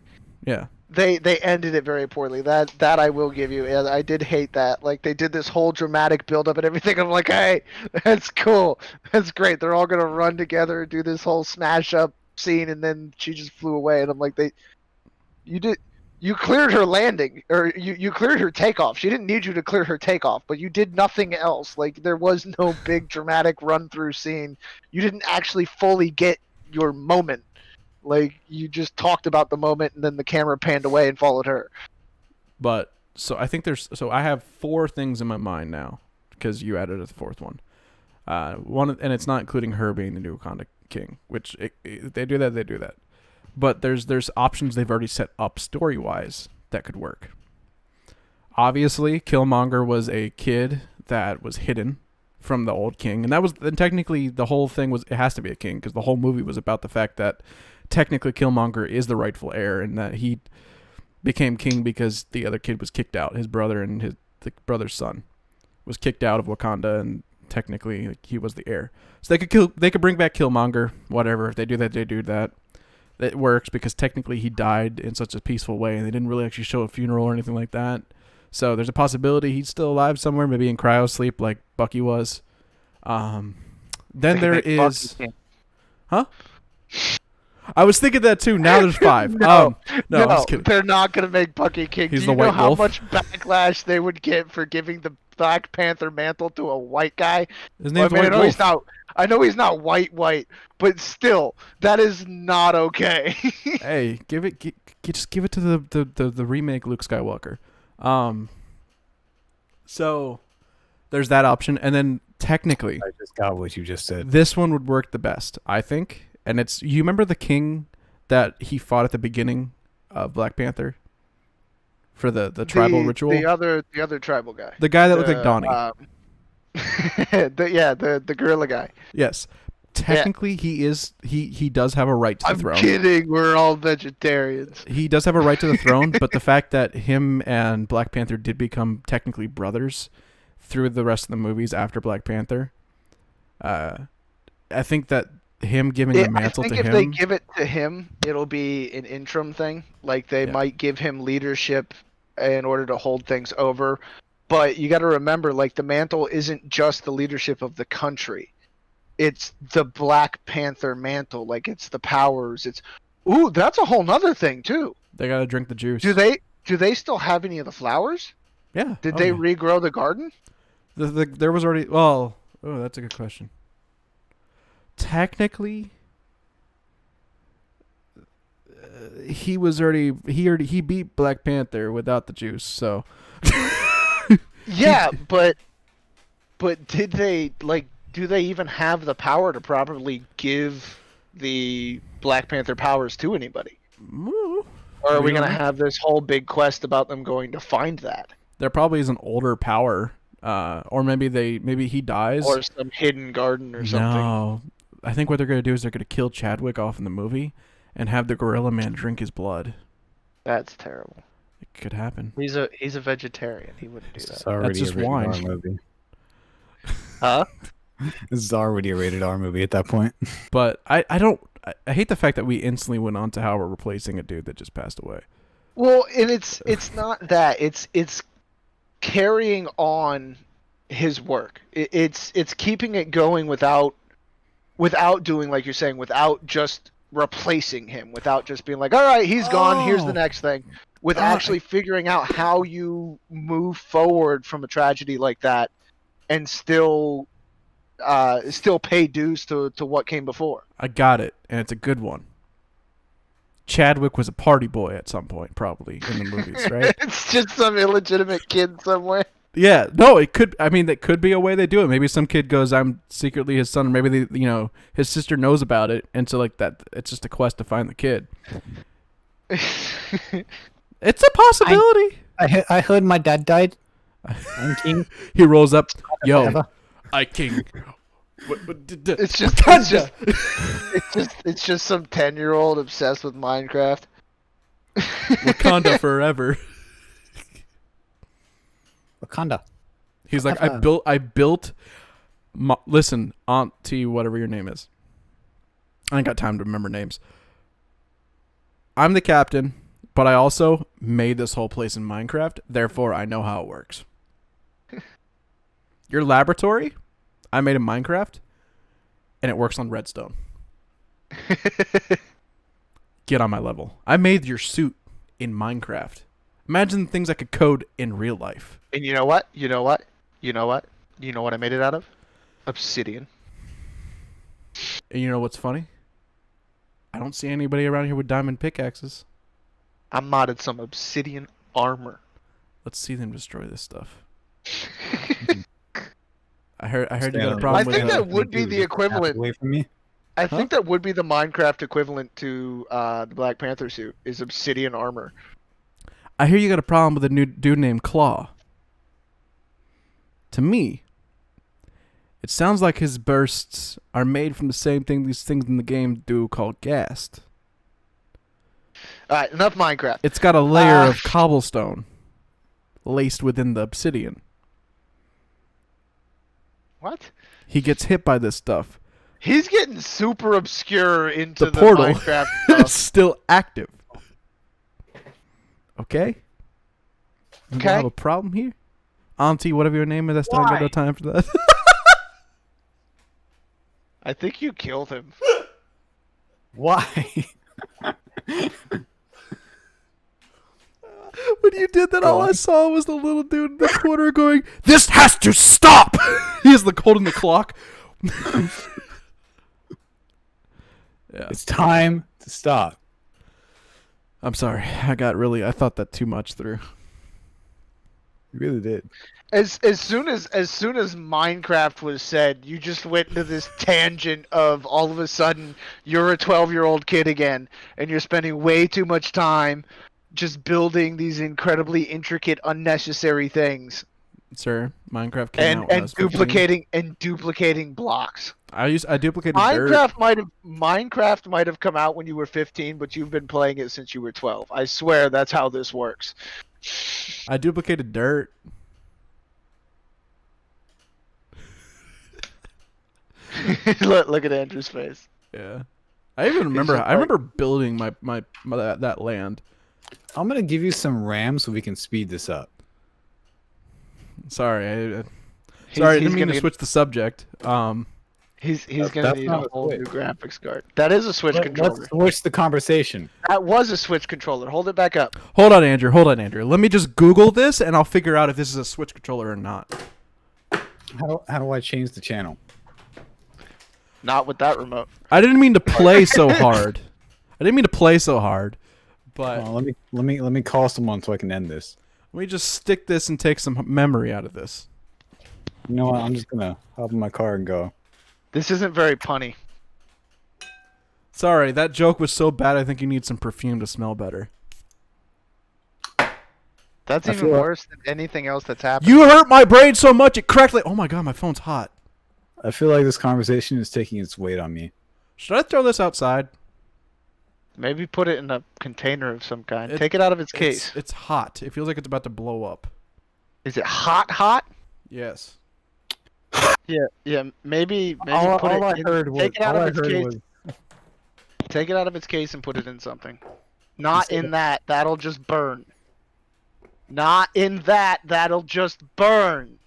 Yeah. They ended it very poorly. That I will give you. And I did hate that. Like they did this whole dramatic build up and everything. I'm like, hey, that's cool. That's great. They're all gonna run together and do this whole smash up scene, and then she just flew away. And I'm like, you cleared her landing, or you cleared her takeoff. She didn't need you to clear her takeoff, but you did nothing else. Like there was no big dramatic run through scene. You didn't actually fully get your moment. Like you just talked about the moment, and then the camera panned away and followed her. But so I think I have 4 things in my mind now because you added a 4th one. One, and it's not including her being the new Wakanda king, which they do that. But there's options they've already set up story wise that could work. Obviously, Killmonger was a kid that was hidden from the old king, and technically the whole thing was it has to be a king because the whole movie was about the fact that technically Killmonger is the rightful heir and that he became king because the other kid was kicked out. His brother and the brother's son was kicked out of Wakanda, and technically he was the heir. So they could bring back Killmonger, whatever. If they do that, they do that. It works because technically he died in such a peaceful way, and they didn't really actually show a funeral or anything like that. So there's a possibility he's still alive somewhere, maybe in cryo sleep like Bucky was. Then there is, huh? I was thinking that too. Now there's 5. No, I'm just kidding. They're not gonna make Bucky king. He's Do the you know White how Wolf. much backlash they would get for giving the Black Panther mantle to a white guy? His name's I White know Wolf. he's not. I know he's not white, but still, that is not okay. Hey, just give it to the remake Luke Skywalker. So there's that option, and then technically I just got what you just said. this one would work the best, I think. And it's, you remember the king that he fought at the beginning of Black Panther for the tribal ritual? The other tribal guy. The guy that looked like Donnie. The gorilla guy. Yes. Technically, he does have a right to the I'm throne. kidding. We're all vegetarians. He does have a right to the throne, but the fact that him and Black Panther did become technically brothers through the rest of the movies after Black Panther, I think that him giving the mantle to him. If they give it to him, it'll be an interim thing. Like they might give him leadership in order to hold things over. But you got to remember, like the mantle isn't just the leadership of the country. It's the Black Panther mantle. Like it's the powers. That's a whole nother thing too. They gotta drink the juice. Do they still have any of the flowers? Yeah. Did they regrow the garden? There was already. Well, that's a good question. Technically, he beat Black Panther without the juice. So Yeah, but But did they do they even have the power to properly give the Black Panther powers to anybody? Ooh, Or are we we don't gonna know. have this whole big quest about them going to find that? There probably is an older power, or maybe he dies. Or some hidden garden or something? No, I think what they're gonna do is they're gonna kill Chadwick off in the movie, and have the Gorilla Man drink his blood. That's terrible. It could happen. He's a vegetarian. He wouldn't do It's that. already just a rated wine. R movie. Huh? This is already a rated R movie at that point. But I hate the fact that we instantly went on to how we're replacing a dude that just passed away. Well, and it's not that. It's carrying on his work. It's keeping it going without doing, like you're saying, without just replacing him, without just being like, all right, he's gone, here's the Oh. next thing, with actually figuring out how you move forward from a tragedy like that and still pay dues to what came before. I got it, and it's a good one. Chadwick was a party boy at some point, probably in the movies, right? It's just some illegitimate kid somewhere. Yeah, no, it could. I mean, that could be a way they do it. Maybe some kid goes, "I'm secretly his son," or maybe his sister knows about it, and so like that, it's just a quest to find the kid. It's a possibility. I heard my dad died. I'm king. He rolls up, yo, Forever. I king. It's just Wakanda. it's just some 10-year-old obsessed with Minecraft. Wakanda forever. Wakanda. He's like, I built. Listen, Auntie, whatever your name is. I ain't got time to remember names. I'm the captain, but I also made this whole place in Minecraft. Therefore, I know how it works. Your laboratory, I made in Minecraft, and it works on redstone. Get on my level. I made your suit in Minecraft. Imagine the things I could code in real life. And you know what? You know what I made it out of? Obsidian. And you know what's funny? I don't see anybody around here with diamond pickaxes. I modded some obsidian armor. Let's see them destroy this stuff. I heard you got a I problem I with think that. that would be the equivalent. Away from me. I think that would be the Minecraft equivalent to the Black Panther suit, is obsidian armor. I hear you got a problem with a new dude named Claw. To me, it sounds like his bursts are made from the same thing these things in the game do called ghast. Alright, enough Minecraft. It's got a layer of cobblestone laced within the obsidian. What? He gets hit by this stuff. He's getting super obscure into The the portal Minecraft is stuff. still active. Okay? You Okay. have a problem here? Auntie, whatever your name is, I still ain't got no Why? time for that. I think you killed him. Why? When you did that, all I saw was the little dude in the corner going, "This has to stop!" He is like holding the clock. Yeah. It's time to stop. I'm sorry. I thought that too much through. You really did. As soon as Minecraft was said, you just went into this tangent of all of a sudden you're a 12-year-old kid again, and you're spending way too much time just building these incredibly intricate, unnecessary things, Sir, Minecraft came out when I and was 15. duplicating blocks. I duplicated dirt. Minecraft might have come out when you were 15, but you've been playing it since you were 12. I swear that's how this works. I duplicated dirt. Look at Andrew's face. Yeah. I even remember. just I remember building my that land. I'm gonna give you some RAM so we can speed this up. Sorry, I He's didn't mean gonna to get- switch the subject. He's gonna That's need not a a whole Switch. new graphics card. That is a Switch controller. Let's switch the conversation. That was a Switch controller. Hold it back up. Hold on, Andrew. Let me just Google this, and I'll figure out if this is a Switch controller or not. How do I change the channel? Not with that remote. I didn't mean to play so hard. But Oh, let me call someone so I can end this. let me just stick this and take some memory out of this. You know what? I'm just gonna hop in my car and go. This isn't very punny. Sorry, that joke was so bad. I think you need some perfume to smell better. That's I even feel like- worse than anything else that's happened. You hurt my brain so much it cracked like. Oh my god, my phone's hot. I feel like this conversation is taking its weight on me. Should I throw this outside? Maybe put it in a container of some kind. Take it out of its case. It's hot. It feels like it's about to blow up. Is it hot? Hot? Yes. Yeah. Maybe All put it. I in, heard was. take it out All of I its heard case. was. Take it out of its case and put it in something. Not in that. That'll just burn. Not in that. That'll just burn.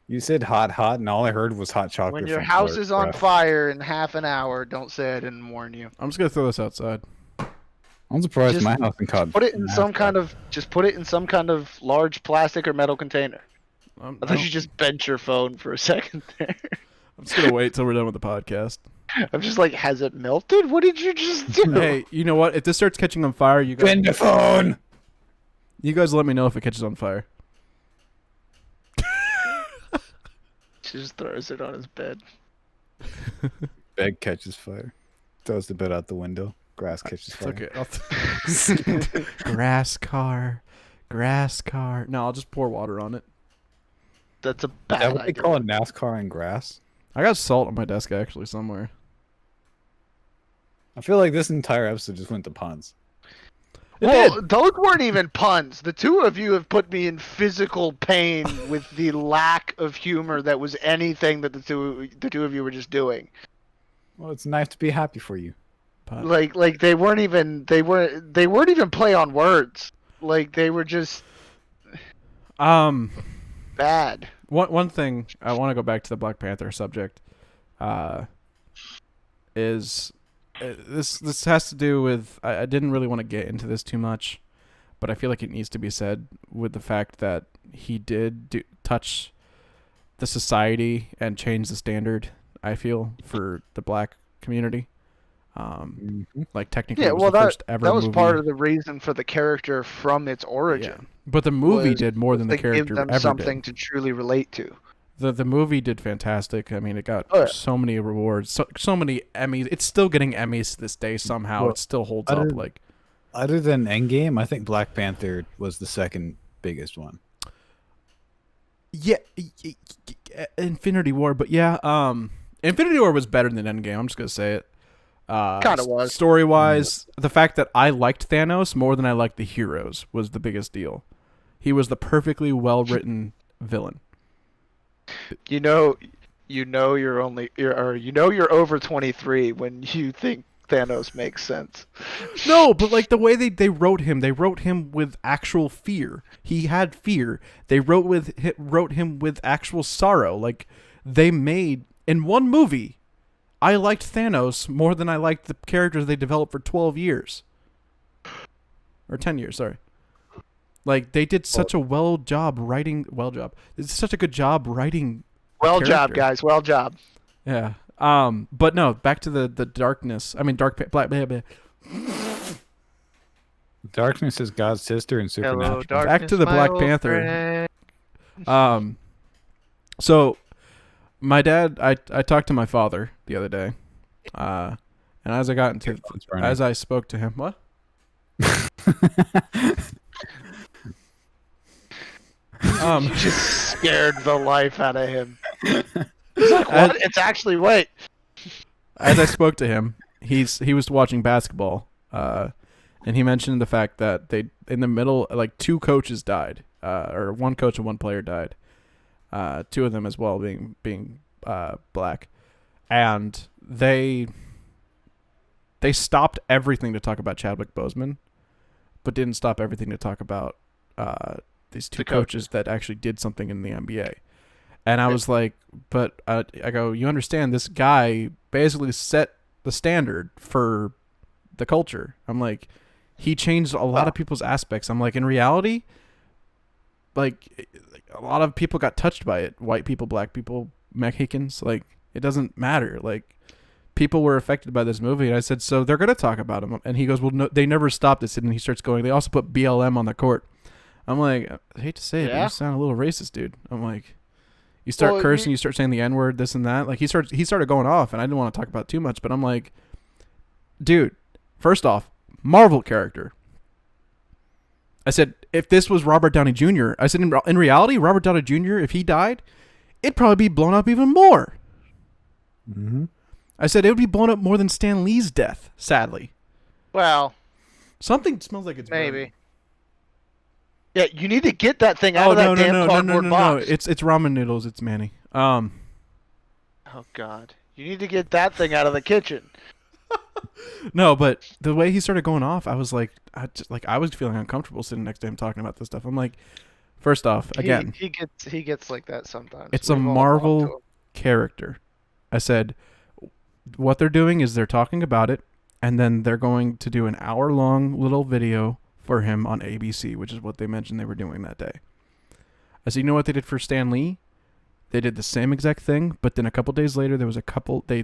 You said hot, and all I heard was hot chocolate. When your from house Clark, is on bro. fire in half an hour, don't say I didn't warn you. I'm just gonna throw this outside. I'm surprised Just my house and caught. Put it in some kind of. Just put it in some kind of large plastic or metal container. I thought you just bent your phone for a second there. I'm just gonna wait till we're done with the podcast. I'm just like, has it melted? What did you just do? Hey, you know what? If this starts catching on fire, you guys, Bend the phone. you guys let me know if it catches on fire. She just throws it on his bed. Bed catches fire. Throws the bed out the window. Grass catches It's fire. okay. Grass car. No, I'll just pour water on it. That's a Is bad that what they idea. call NASCAR and grass? I got salt on my desk actually somewhere. I feel like this entire episode just went to puns. Well, those weren't even puns. The two of you have put me in physical pain with the lack of humor that was anything that the two of you were just doing. Well, it's nice to be happy for you. Like they weren't even play on words. Like they were just bad. One thing I want to go back to the Black Panther subject. Is this has to do with I didn't really want to get into this too much, but I feel like it needs to be said with the fact that he did touch the society and change the standard. I feel for the black community. Like technically, Yeah, it was well the first ever that was movie. part of the reason for the character from its origin. Yeah. But the movie was did more than the to character give them ever something did. to truly relate to. The movie did fantastic. I mean, it got Oh, yeah. so many rewards, so many Emmys. It's still getting Emmys to this day somehow. Well, it still holds other- up. Like, Other than Endgame, I think Black Panther was the second biggest one. yeah, Infinity War. But yeah, Infinity War was better than Endgame. I'm just gonna say it. Kinda was. Story wise, the fact that I liked Thanos more than I liked the heroes was the biggest deal. He was the perfectly well written villain. You know you're over 23 when you think Thanos makes sense. No, but like the way they wrote him with actual fear. He had fear. They wrote him with actual sorrow. Like they made in one movie. I liked Thanos more than I liked the characters they developed for 12 years. Or 10 years, sorry. Like they did such a It's such a good job writing. Well job, character. guys. Well job. Yeah. But no, back to the darkness. I mean, Black. Darkness is God's sister and Hello, supernatural. darkness, Back to the my Black old Panther. friend. So my dad, I talked to my father the other day, and as I spoke to him, what? You just scared the life out of him. He's like, what? It's actually wait. As I spoke to him, he was watching basketball, and he mentioned the fact that they in the middle like two coaches died, or one coach and one player died, two of them as well being black, and they stopped everything to talk about Chadwick Boseman, but didn't stop everything to talk about these two The coaches that actually did something in the NBA. And I was like, but I go, you understand this guy basically set the standard for the culture. I'm like, he changed a lot of people's aspects. I'm like, in reality, like a lot of people got touched by it. White people, black people, Mexicans, like it doesn't matter. Like people were affected by this movie. And I said, so they're going to talk about him. And he goes, well, no, they never stopped this. And he starts going, they also put BLM on the court. I'm like, I hate to say it, but Yeah? you sound a little racist, dude. I'm like, You start Well, cursing, you start saying the N-word, this and that. Like he started going off, and I didn't want to talk about it too much, but I'm like, dude, first off, Marvel character. I said, if this was Robert Downey Jr., I said, in reality, Robert Downey Jr., if he died, it'd probably be blown up even more. Mm-hmm. I said, it would be blown up more than Stan Lee's death, sadly. well, Something smells like it's maybe. burning. Yeah, you need to get that thing out of that damn cardboard box. It's ramen noodles. It's Manny. Oh God, you need to get that thing out of the kitchen. No, but the way he started going off, I was like, I was feeling uncomfortable sitting next to him talking about this stuff. I'm like, first off, again, he gets like that sometimes. it's a Marvel character. I said, what they're doing is they're talking about it, and then they're going to do an hour-long little video for him on ABC, which is what they mentioned they were doing that day. I said, you know what they did for Stan Lee? They did the same exact thing, but then a couple days later, there was a couple. They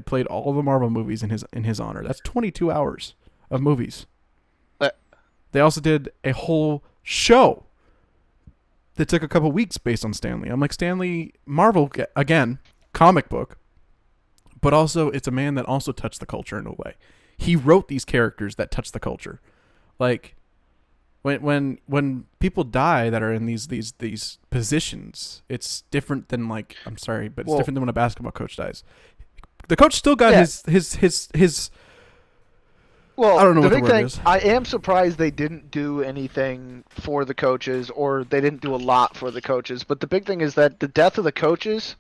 played all the Marvel movies in his honor. That's 22 hours of movies. They also did a whole show that took a couple weeks based on Stan Lee. I'm like, Stan Lee, Marvel again, comic book, but also it's a man that also touched the culture in a way. He wrote these characters that touched the culture, like. When people die that are in these positions, it's different than like, I'm sorry, but it's different than when a basketball coach dies. The coach still got his Well, I don't know the what the big word thing, is. I am surprised they didn't do anything for the coaches, or they didn't do a lot for the coaches. But the big thing is that the death of the coaches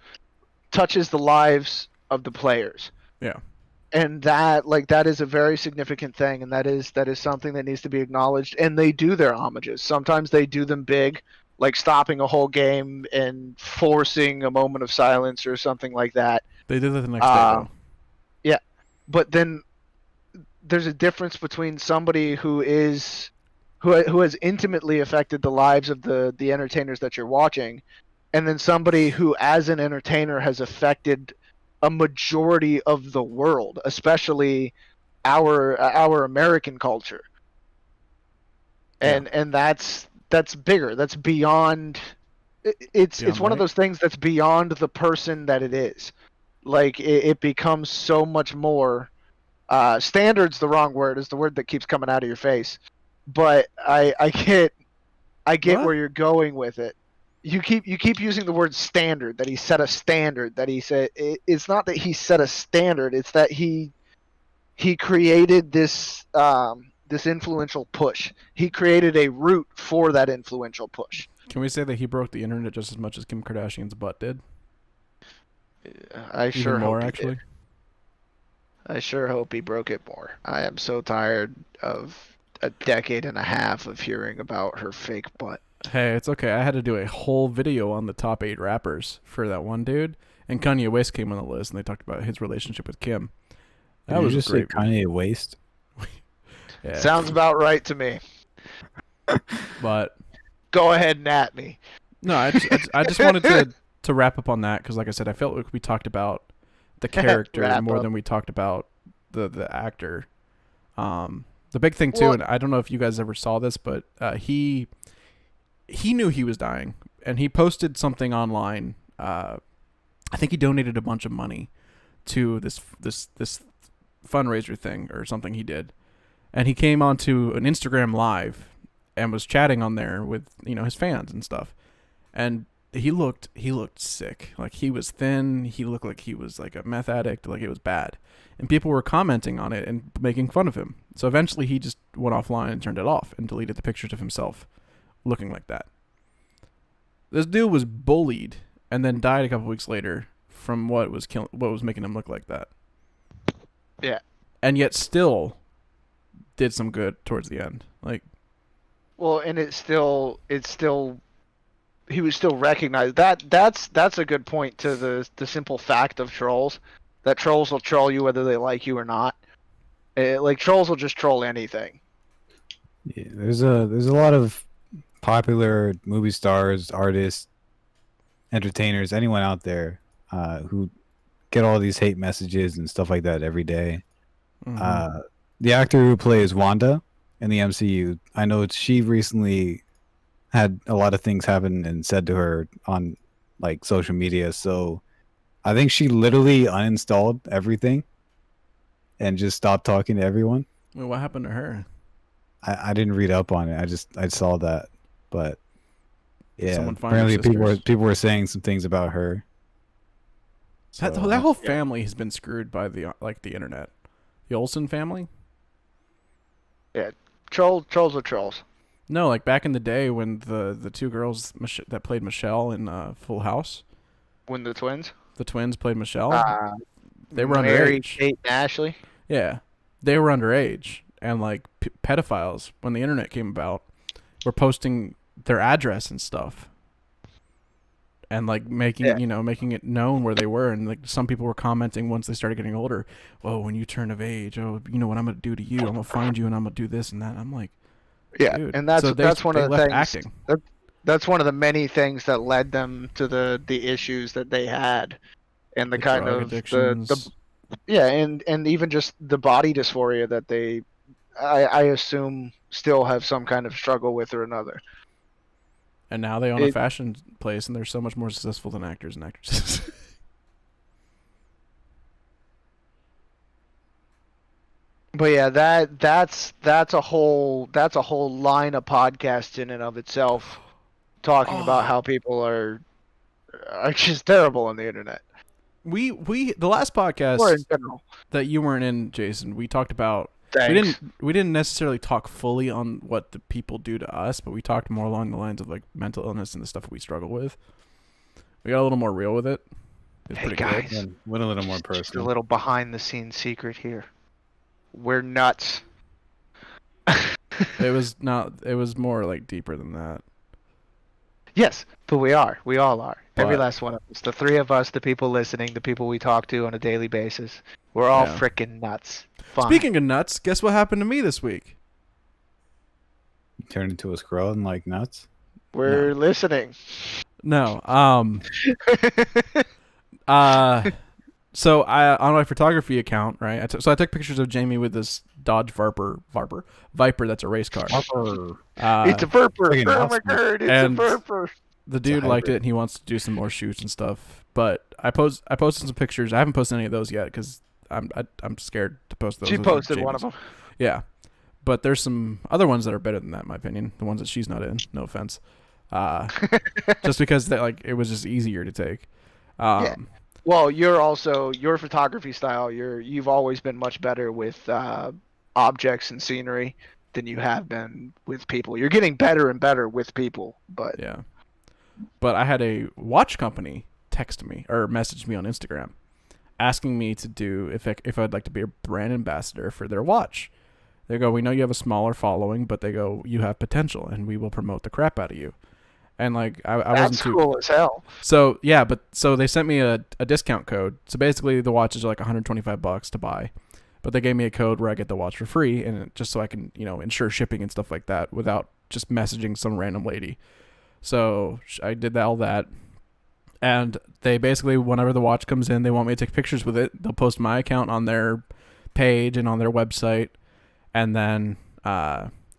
touches the lives of the players. Yeah. And that is a very significant thing, and that is something that needs to be acknowledged. And they do their homages. Sometimes they do them big, like stopping a whole game and forcing a moment of silence or something like that. They did that the next day, though. Yeah, but then there's a difference between somebody who has intimately affected the lives of the entertainers that you're watching, and then somebody who, as an entertainer, has affected a majority of the world, especially our American culture. And that's bigger. That's beyond. It's one of those things that's beyond the person that it is. Like it becomes so much more. Standard's the wrong word. It's the word that keeps coming out of your face. But I get where you're going with it. You keep using the word standard, that he set a standard, that he said it's not that he set a standard, it's that he created this this influential push. He created a route for that influential push. Can we say that he broke the internet just as much as Kim Kardashian's butt did? I sure more, hope actually. did. I sure hope he broke it more. I am so tired of a decade and a half of hearing about her fake butt. Hey, it's okay. I had to do a whole video on the top 8 rappers for that one dude, and Kanye West came on the list, and they talked about his relationship with Kim. That was just great. Kanye West. Yeah. Sounds about right to me. But go ahead and at me. No, I just wanted to wrap up on that because, like I said, I felt like we talked about the character more than we talked about the actor. The big thing too, and I don't know if you guys ever saw this, but he knew he was dying, and he posted something online. I think he donated a bunch of money to this fundraiser thing or something he did, and he came onto an Instagram live and was chatting on there with his fans and stuff, and he looked sick. Like, he was thin. He looked like he was like a meth addict. Like, it was bad, and people were commenting on it and making fun of him. So eventually, he just went offline and turned it off and deleted the pictures of himself looking like that. This dude was bullied and then died a couple weeks later from what was making him look like that. Yeah. And yet still did some good towards the end. Like, well, and he was still recognized. That's a good point to the simple fact of trolls. That trolls will troll you whether they like you or not. Like, trolls will just troll anything. Yeah, there's a lot of popular movie stars, artists, entertainers, anyone out there who get all these hate messages and stuff like that every day. Mm-hmm. The actor who plays Wanda in the MCU, I know she recently had a lot of things happen and said to her on like social media. So I think she literally uninstalled everything and just stopped talking to everyone. Wait, what happened to her? I didn't read up on it. I saw that, but yeah, Someone find her apparently sisters. people were saying some things about her. So, That whole family has been screwed by the internet. The Olsen family? Yeah, trolls are trolls. No, like back in the day when the two girls that played Michelle in Full House, When the twins, the twins played Michelle. They were Mary, underage. Kate, and Ashley. Yeah, they were underage, and like pedophiles when the internet came about were posting their address and stuff, and like making making it known where they were, and like some people were commenting once they started getting older. Well, when you turn of age, oh, you know what I'm gonna do to you? I'm gonna find you and I'm gonna do this and that. I'm like, Yeah, dude. and that's one of the things. Acting. That's one of the many things that led them to the issues that they had, and the kind drug of addictions. and even just the body dysphoria that they, I assume, still have some kind of struggle with or another. And now they own a fashion place, and they're so much more successful than actors and actresses. But yeah, that's a whole line of podcast in and of itself, talking about how people are just terrible on the internet. We the last Or in podcast general. that you weren't in, Jason, we talked about Thanks. we didn't necessarily talk fully on what the people do to us, but we talked more along the lines of like mental illness and the stuff we struggle with. We got a little more real with it. It's Hey pretty guys, good. Went a little more just a personal. little behind the scenes secret here. We're nuts. It was more like deeper than that. Yes, but we are. We all are. Every But- last one of us. The three of us, the people listening, the people we talk to on a daily basis. We're all Yeah. freaking nuts. Fine. Speaking of nuts, guess what happened to me this week? Turned into a squirrel and like nuts. We're listening. No. So I on my photography account, right? So I took pictures of Jamie with this Dodge Viper that's a race car. It's a Verper. Friggin' Oh my awesome. god, it's And- a Verper. The dude a liked hybrid. it, and he wants to do some more shoots and stuff. But I posted some pictures. I haven't posted any of those yet because I'm scared to post those. She Those are posted one of Jamie's. them. Yeah, but there's some other ones that are better than that, in my opinion. The ones that she's not in. No offense. Just because it was just easier to take. Yeah. Well, you're also, your photography style, you've always been much better with objects and scenery than you have been with people. You're getting better and better with people, but Yeah. But I had a watch company text me or message me on Instagram asking me to do if I'd like to be a brand ambassador for their watch. They go, we know you have a smaller following, but they go, you have potential, and we will promote the crap out of you. And like I wasn't that's too cool as hell. So yeah, so they sent me a discount code. So basically, the watches are like $125 to buy, but they gave me a code where I get the watch for free, and just so I can ensure shipping and stuff like that without just messaging some random lady. So I did all that, and they basically, whenever the watch comes in, they want me to take pictures with it. They'll post my account on their page and on their website, and then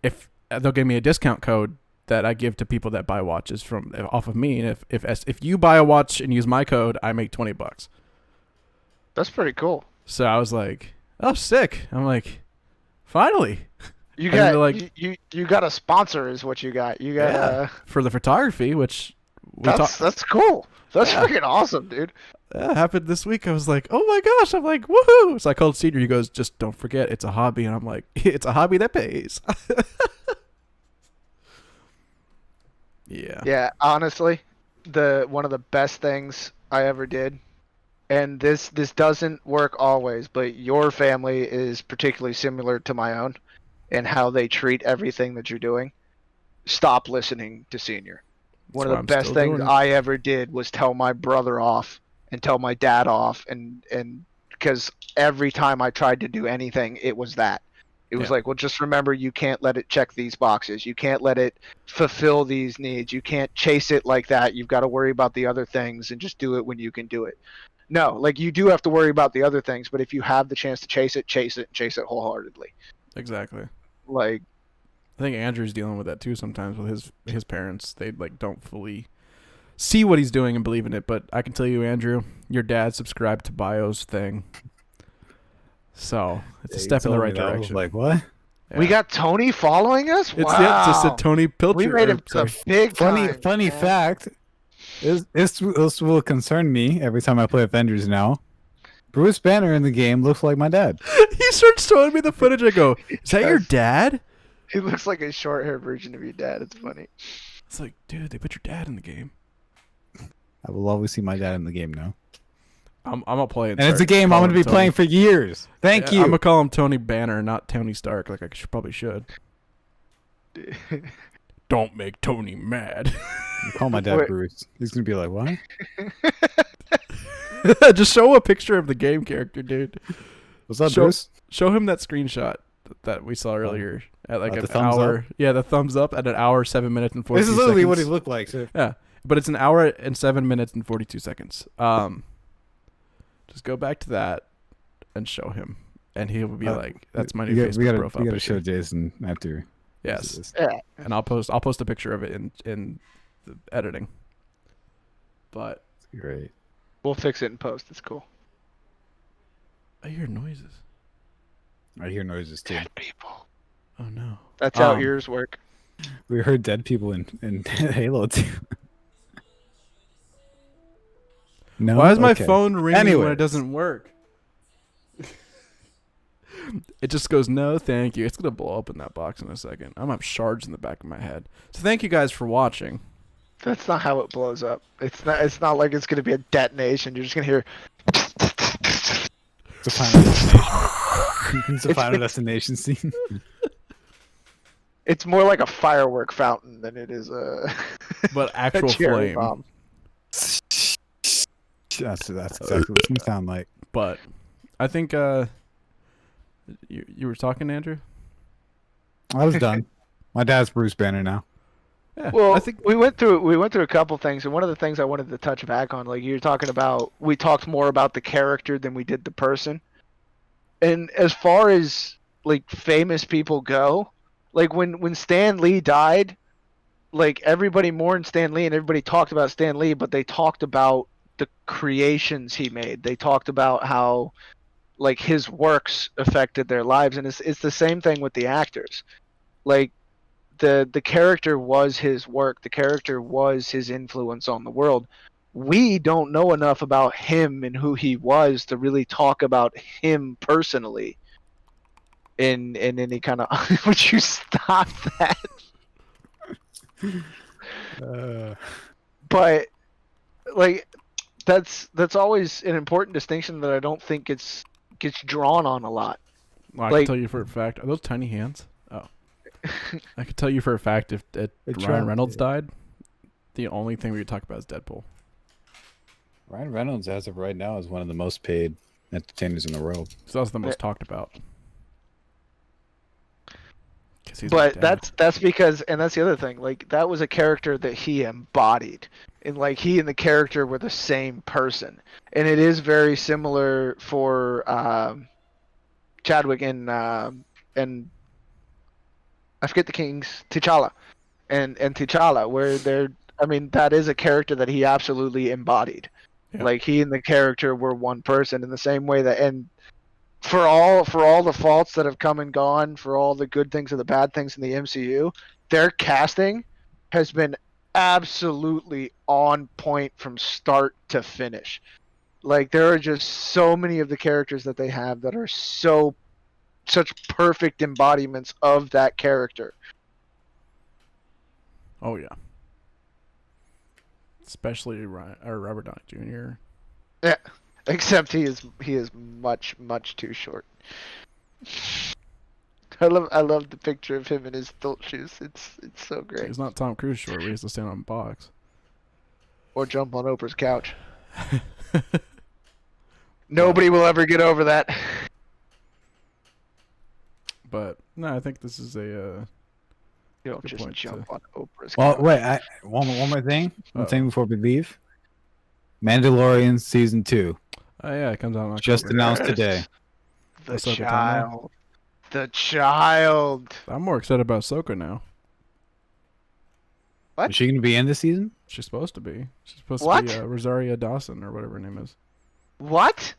if they'll give me a discount code that I give to people that buy watches off of me, and if you buy a watch and use my code, I make $20. That's pretty cool. So I was like, oh, sick. I'm like, finally. You And they're got like- you got a sponsor is what you got. You got Yeah. For the photography, which that's cool. That's Yeah. freaking awesome, dude. happened this week. I was like, oh my gosh. I'm like, woohoo. So I called Senior. He goes, just don't forget, it's a hobby. And I'm like, it's a hobby that pays. Yeah. Yeah, honestly, one of the best things I ever did, and this doesn't work always, but your family is particularly similar to my own in how they treat everything that you're doing. Stop listening to Senior. One That's why of the I'm best still things doing it. I ever did was tell my brother off and tell my dad off, and because every time I tried to do anything, it was that. It was Yeah. like, well, just remember, you can't let it check these boxes. You can't let it fulfill these needs. You can't chase it like that. You've got to worry about the other things and just do it when you can do it. No, like, you do have to worry about the other things, but if you have the chance to chase it wholeheartedly. Exactly. Like, I think Andrew's dealing with that too sometimes with his parents. They like don't fully see what he's doing and believe in it. But I can tell you, Andrew, your dad subscribed to Bio's thing, so it's a step in the right direction. Like what? Yeah. We got Tony following us. It's Wow. just a Tony Pilcher. We made him sorry. a big Funny time, man. fact. This will concern me every time I play Avengers now. Bruce Banner in the game looks like my dad. He starts showing me the footage. I go, "Is that your dad?" He looks like a short-haired version of your dad. It's funny. It's like, dude, they put your dad in the game. I will always see my dad in the game now. I'm gonna play it. And it's a game I'm going to be playing for years. Thank you. I'm gonna call him Tony Banner, not Tony Stark, like I probably should. Don't make Tony mad. Call my dad Bruce. He's going to be like, what? Just show a picture of the game character, dude. What's up, Bruce? Show him that screenshot that we saw earlier at like an thumbs hour. up? Yeah, the thumbs up at an hour, 7 minutes and 42 This is seconds. literally what he looked like. So. Yeah, but it's an hour and 7 minutes and 42 seconds. Just go back to that and show him, and he will be like, "That's my new Facebook profile." We got to show Jason after. Yes. Yeah. And I'll post a picture of it in the editing. But Great. We'll fix it in post. It's cool. I hear noises. I hear noises too. Dead people. Oh no. That's how ears work. We heard dead people in Halo too. No. Why is my Okay. phone ringing when Anyways. it doesn't work? It just goes, no, thank you. It's going to blow up in that box in a second. I'm going to have shards in the back of my head. So thank you guys for watching. That's not how it blows up. It's not like it's gonna be a detonation. You're just gonna hear. It's a final destination. It's a final destination scene. It's more like a firework fountain than it is a. But a actual cherry flame. bomb. That's exactly what it's gonna sound like. But I think you were talking, Andrew? I was done. My dad's Bruce Banner now. Yeah, Well, I think we went through a couple things, and one of the things I wanted to touch back on, like you're talking about, we talked more about the character than we did the person. And as far as like famous people go, like when Stan Lee died, like everybody mourned Stan Lee and everybody talked about Stan Lee, but they talked about the creations he made. They talked about how like his works affected their lives, and it's the same thing with the actors. Like the character was his work, the character was his influence on the world. We don't know enough about him and who he was to really talk about him personally in any kind of would you stop that? But like that's always an important distinction that I don't think gets drawn on a lot. Well, I Like- can tell you for a fact. Are those tiny hands? Oh. I can tell you for a fact if Ryan Reynolds died, the only thing we would talk about is Deadpool. Ryan Reynolds, as of right now, is one of the most paid entertainers in the world. So that's the most talked about. 'Cause he's But my dad. that's because, and that's the other thing, like that was a character that he embodied, and like he and the character were the same person. And it is very similar for Chadwick and I forget the King's T'Challa and T'Challa, where they're, I mean, that is a character that he absolutely embodied. Yeah. Like he and the character were one person in the same way that, and for all the faults that have come and gone, for all the good things and the bad things in the MCU, their casting has been absolutely on point from start to finish. Like there are just so many of the characters that they have that are such perfect embodiments of that character. Oh yeah. Especially Robert Downey Jr. Yeah, except he is much too short. I love the picture of him in his stilt shoes. It's so great. He's not Tom Cruise short. Where he has to stand on a box. Or jump on Oprah's couch. Nobody will ever get over that. But no, I think this is a. You don't Good just point, jump on Oprah's Well, couch. wait. One more thing. One Uh-oh. thing before we leave. Mandalorian season 2 Oh yeah, it comes out in just October. announced today. The Ahsoka Tano? child. The child. I'm more excited about Ahsoka now. What? Is she going to be in this season? She's supposed to be. She's supposed What? to be Rosaria Dawson or whatever her name is. What?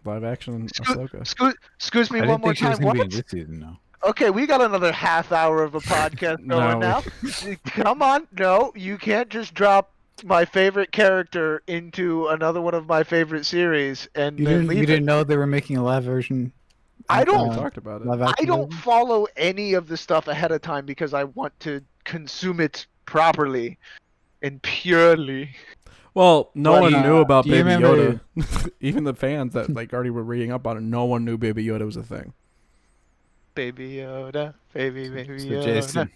Live action Ahsoka. Excuse me I one didn't more think she was time. going to be What? in this season, no. Okay, we got another half hour of a podcast going now. Come on, no, you can't just drop my favorite character into another one of my favorite series and You then didn't, leave you it. didn't know they were making a live version? I don't- We talked about it. Live I action don't version? follow any of the stuff ahead of time because I want to consume it properly and purely. Well, no But, one knew about do you Baby remember- Yoda. Even the fans that like already were reading up on it, no one knew Baby Yoda was a thing. Baby Yoda, baby So Yoda. Jason,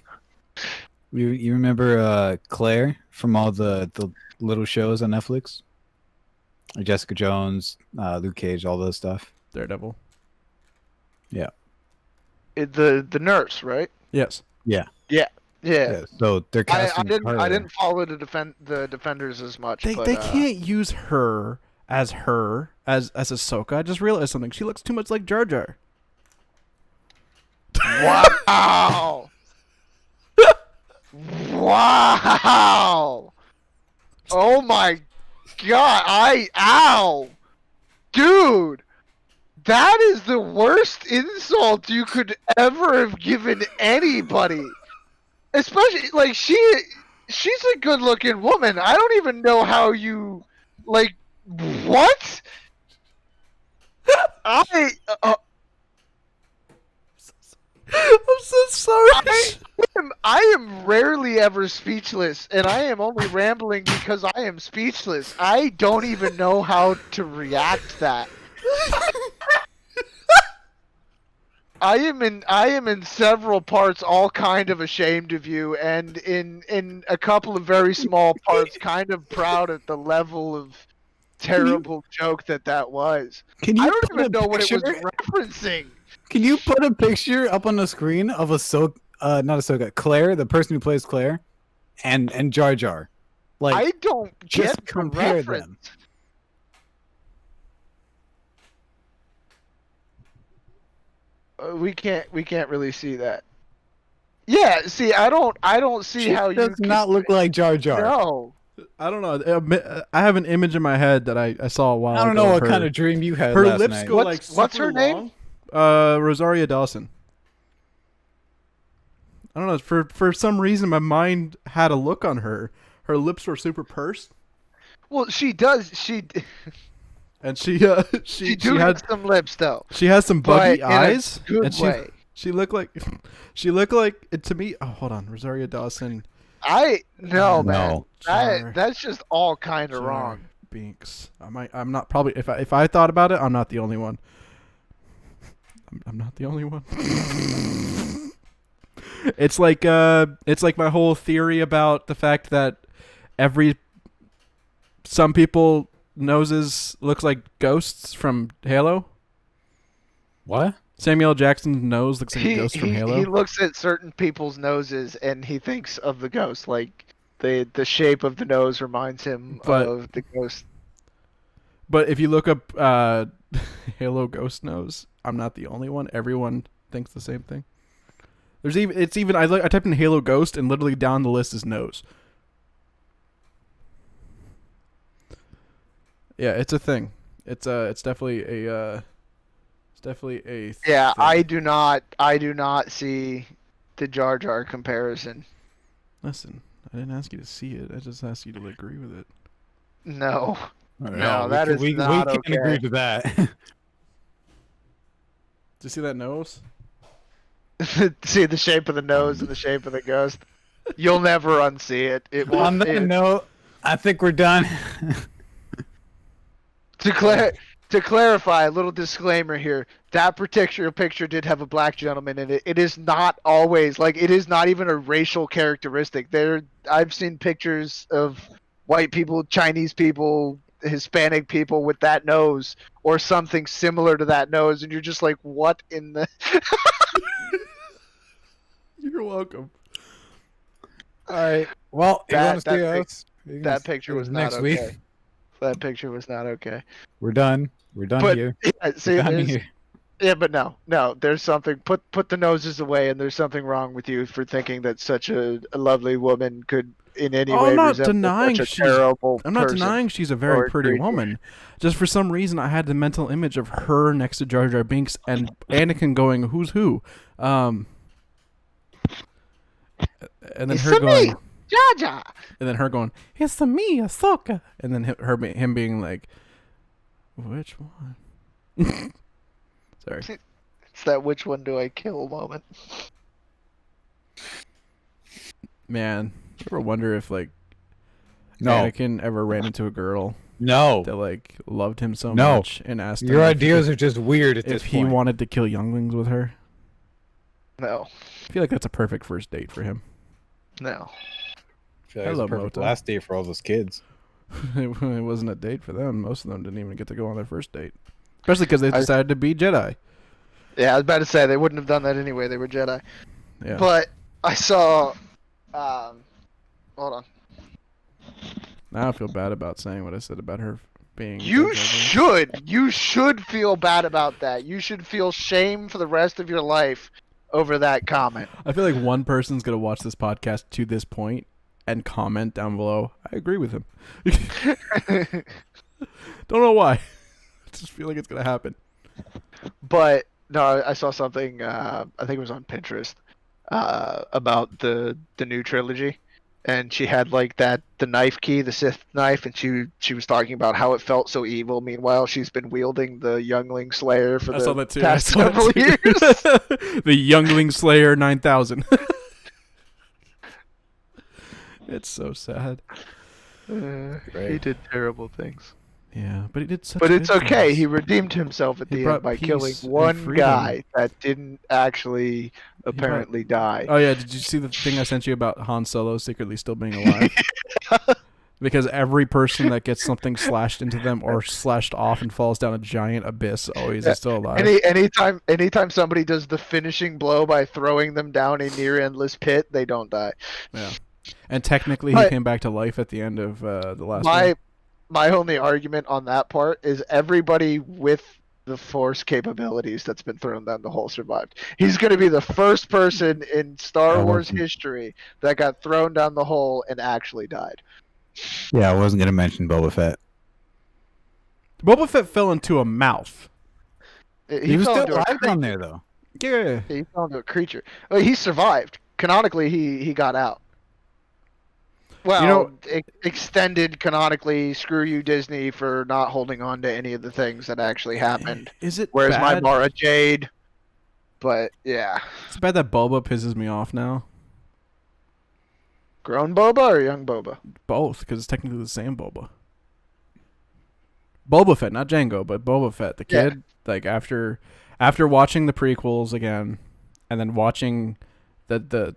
you remember Claire from all the little shows on Netflix? Like Jessica Jones, Luke Cage, all those stuff. Daredevil. The nurse, right? Yes. Yeah. So they're I casting didn't her. I didn't follow the defenders as much. They but, they can't use her as Ahsoka. I just realized something. She looks too much like Jar Jar. Wow! Wow! Oh my god! Ow! Dude! That is the worst insult you could ever have given anybody. Especially, like, she's a good looking woman. I don't even know how you, like, what? I'm so sorry. I am rarely ever speechless, and I am only rambling because I am speechless. I don't even know how to react to that. I am in several parts all kind of ashamed of you, and in a couple of very small parts kind of proud at the level of terrible joke that was. Can you I don't put even a know what it was picture- referencing. Can you put a picture up on the screen of not Ahsoka, Claire, the person who plays Claire, and Jar Jar? Like, I don't just get the compare reference. them. We can't really see that. Yeah, see, I don't see She how does you can, not look like Jar Jar. No. I don't know. I have an image in my head that I saw a while ago. I don't know what of kind her. of dream you had Her last lips night. go like What's her super name? long. Rosaria Dawson. I don't know. For some reason, my mind had a look on her. Her lips were super pursed, Well, she does. She and she do had have some lips though, she has some but buggy in eyes, a good and way. she looked like to me. Oh, hold on, Rosaria Dawson. No, No. man. Jar- That's just all kind of Jar wrong. Binks. I'm not probably if I thought about it, I'm not the only one. I'm not the only one. It's like my whole theory about the fact that some people noses looks like ghosts from Halo. What? Samuel L. Jackson's nose looks like a ghost from Halo. He looks at certain people's noses and he thinks of the ghost. Like the shape of the nose reminds him But- of the ghost. But if you look up Halo ghost nose, I'm not the only one. Everyone thinks the same thing. I typed in Halo ghost and literally down the list is nose. Yeah, it's a thing. It's definitely a Yeah, thing. I do not see the Jar Jar comparison. Listen, I didn't ask you to see it. I just asked you to agree with it. No. No, that is we not can't agree okay. to that. Did you see that nose? See the shape of the nose and the shape of the ghost. You'll never unsee it. It will. On that note, I think we're done. To clarify, a little disclaimer here. That particular picture did have a black gentleman in it. It is not always like it is not even a racial characteristic. I've seen pictures of white people, Chinese people, Hispanic people with that nose or something similar to that nose, and you're just like, what in the? You're welcome. All right, Well, you That- want to see that pic- us? You can that see picture us was not next okay. week. That picture was not okay. We're done. We're done But here. yeah, see, We're done there's, here. yeah, but no. There's something. Put the noses away, and there's something wrong with you for thinking that such a lovely woman could in any Oh, way I'm not resemble denying such a she's. terrible I'm not person denying she's a or very a pretty creature. woman. Just for some reason, I had the mental image of her next to Jar Jar Binks and Anakin going, "Who's who?" And then It's her to going, me, Jar Jar. and then her going, "It's to me, Ahsoka." And then him being like, "Which one?" Sorry. It's that which one do I kill moment. Man, you ever wonder if like No, Anakin ever ran into a girl no, that like loved him so No. much and asked him your if ideas are just weird at if this he point. wanted to kill younglings with her? No, I feel like that's a perfect first date for him. no. I feel like it's Hello, a perfect Moto. last day for all those kids. It wasn't a date for them. Most of them didn't even get to go on their first date, especially because they I- decided to be Jedi. Yeah, I was about to say they wouldn't have done that anyway. They were Jedi. Yeah. But I saw. Hold on. Now I feel bad about saying what I said about her being. You Jar Jar Binks. should. You should feel bad about that. You should feel shame for the rest of your life over that comment. I feel like one person's gonna watch this podcast to this point and comment down below. I agree with him. Don't know why. I just feel like it's gonna happen. But no, I saw something. I think it was on Pinterest about the new trilogy, and she had like the knife key, the Sith knife, and she was talking about how it felt so evil. Meanwhile, she's been wielding the Youngling Slayer for I saw the that too. past several years. The Youngling Slayer 9000. It's so sad. He Right. did terrible things. Yeah, but he did such. But it's good okay. things. He redeemed himself at He the brought end by peace killing and one freedom. guy that didn't actually apparently die. Oh yeah, did you see the thing I sent you about Han Solo secretly still being alive? Because every person that gets something slashed into them or slashed off and falls down a giant abyss always is still alive. Anytime somebody does the finishing blow by throwing them down a near endless pit, they don't die. Yeah. And technically, he But- came back to life at the end of the last one. My only argument on that part is everybody with the force capabilities that's been thrown down the hole survived. He's going to be the first person in Star I Wars wasn't- history that got thrown down the hole and actually died. Yeah, I wasn't gonna mention Boba Fett. Boba Fett fell into a mouth. He was fell still into a alive down there though. Yeah. He fell into a creature. Well, he survived. Canonically, he got out. Well, extended canonically. Screw you, Disney, for not holding on to any of the things that actually happened. Is it Where's my bad? Mara Jade? But yeah, It's bad that Boba pisses me off now. grown Boba or young Boba? Both, because it's technically the same Boba. Boba Fett, not Jango, but Boba Fett, the Yeah. kid. Like after watching the prequels again, and then watching the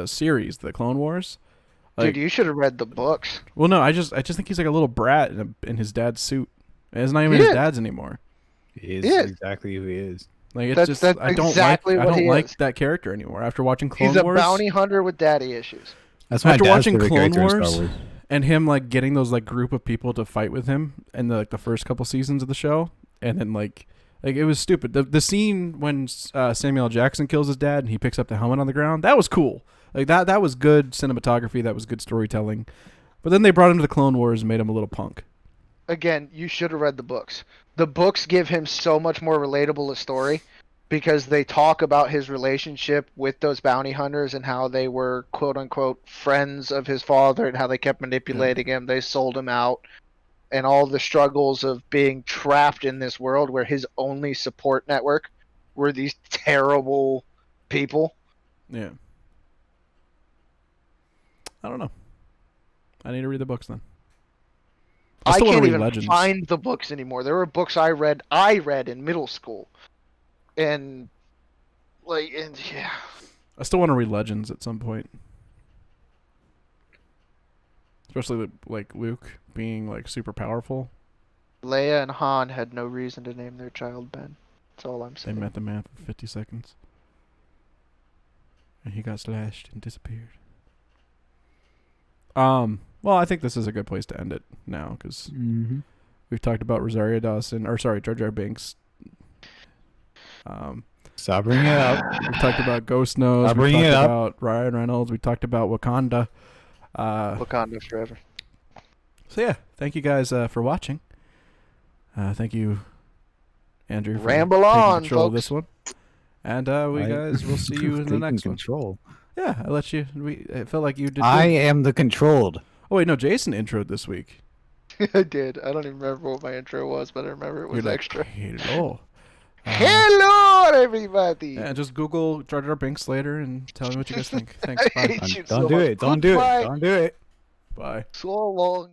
series, the Clone Wars. Like, Dude, you should have read the books. well, no, I just think he's like a little brat in his dad's suit. And it's not even He his is. dad's anymore. He is He is. exactly who he is. Like it's That's I don't exactly like what I don't he like is. that character anymore. After watching Clone He's a Wars, bounty hunter with daddy issues. That's my After dad's watching favorite Clone character in Wars, Star Wars. and him like getting those like group of people to fight with him in the first couple seasons of the show, and then like it was stupid. The scene when Samuel L. Jackson kills his dad and he picks up the helmet on the ground, that was cool. Like that was good cinematography. That was good storytelling. But then they brought him to the Clone Wars and made him a little punk. Again, you should have read the books. The books give him so much more relatable a story because they talk about his relationship with those bounty hunters and how they were quote unquote friends of his father and how they kept manipulating him. They sold him out and all the struggles of being trapped in this world where his only support network were these terrible people. Yeah. I don't know. I need to read the books then. I I still want can't to read even Legends. find the books anymore. There were books I read in middle school. And yeah. I still want to read Legends at some point. Especially with, like Luke being like super powerful. Leia and Han had no reason to name their child Ben. That's all I'm They saying. met the man for 50 seconds. And he got slashed and disappeared. Well, I think this is a good place to end it now because Mm-hmm. we've talked about Jar Jar Binks. Stop bringing it up. We've talked about Ghost Nose. Stop We bringing talked it up. about Ryan Reynolds. We talked about Wakanda. Wakanda forever. So yeah, thank you guys for watching. Thank you, Andrew, for Ramble taking on, control of folks. this one. And we guys will see you in the Taking next control. one. Yeah, I let you. It felt like you did. I good. am the controlled. Oh wait, no, Jason introed this week. I did. I don't even remember what my intro was, but I remember it was You're extra. Hello. Hello, everybody. Yeah, just Google Jar Jar Binks later and tell me what you guys think. Thanks. I Bye. hate you Don't so do much. it. Don't do it. Goodbye. Don't do it. Bye. So long.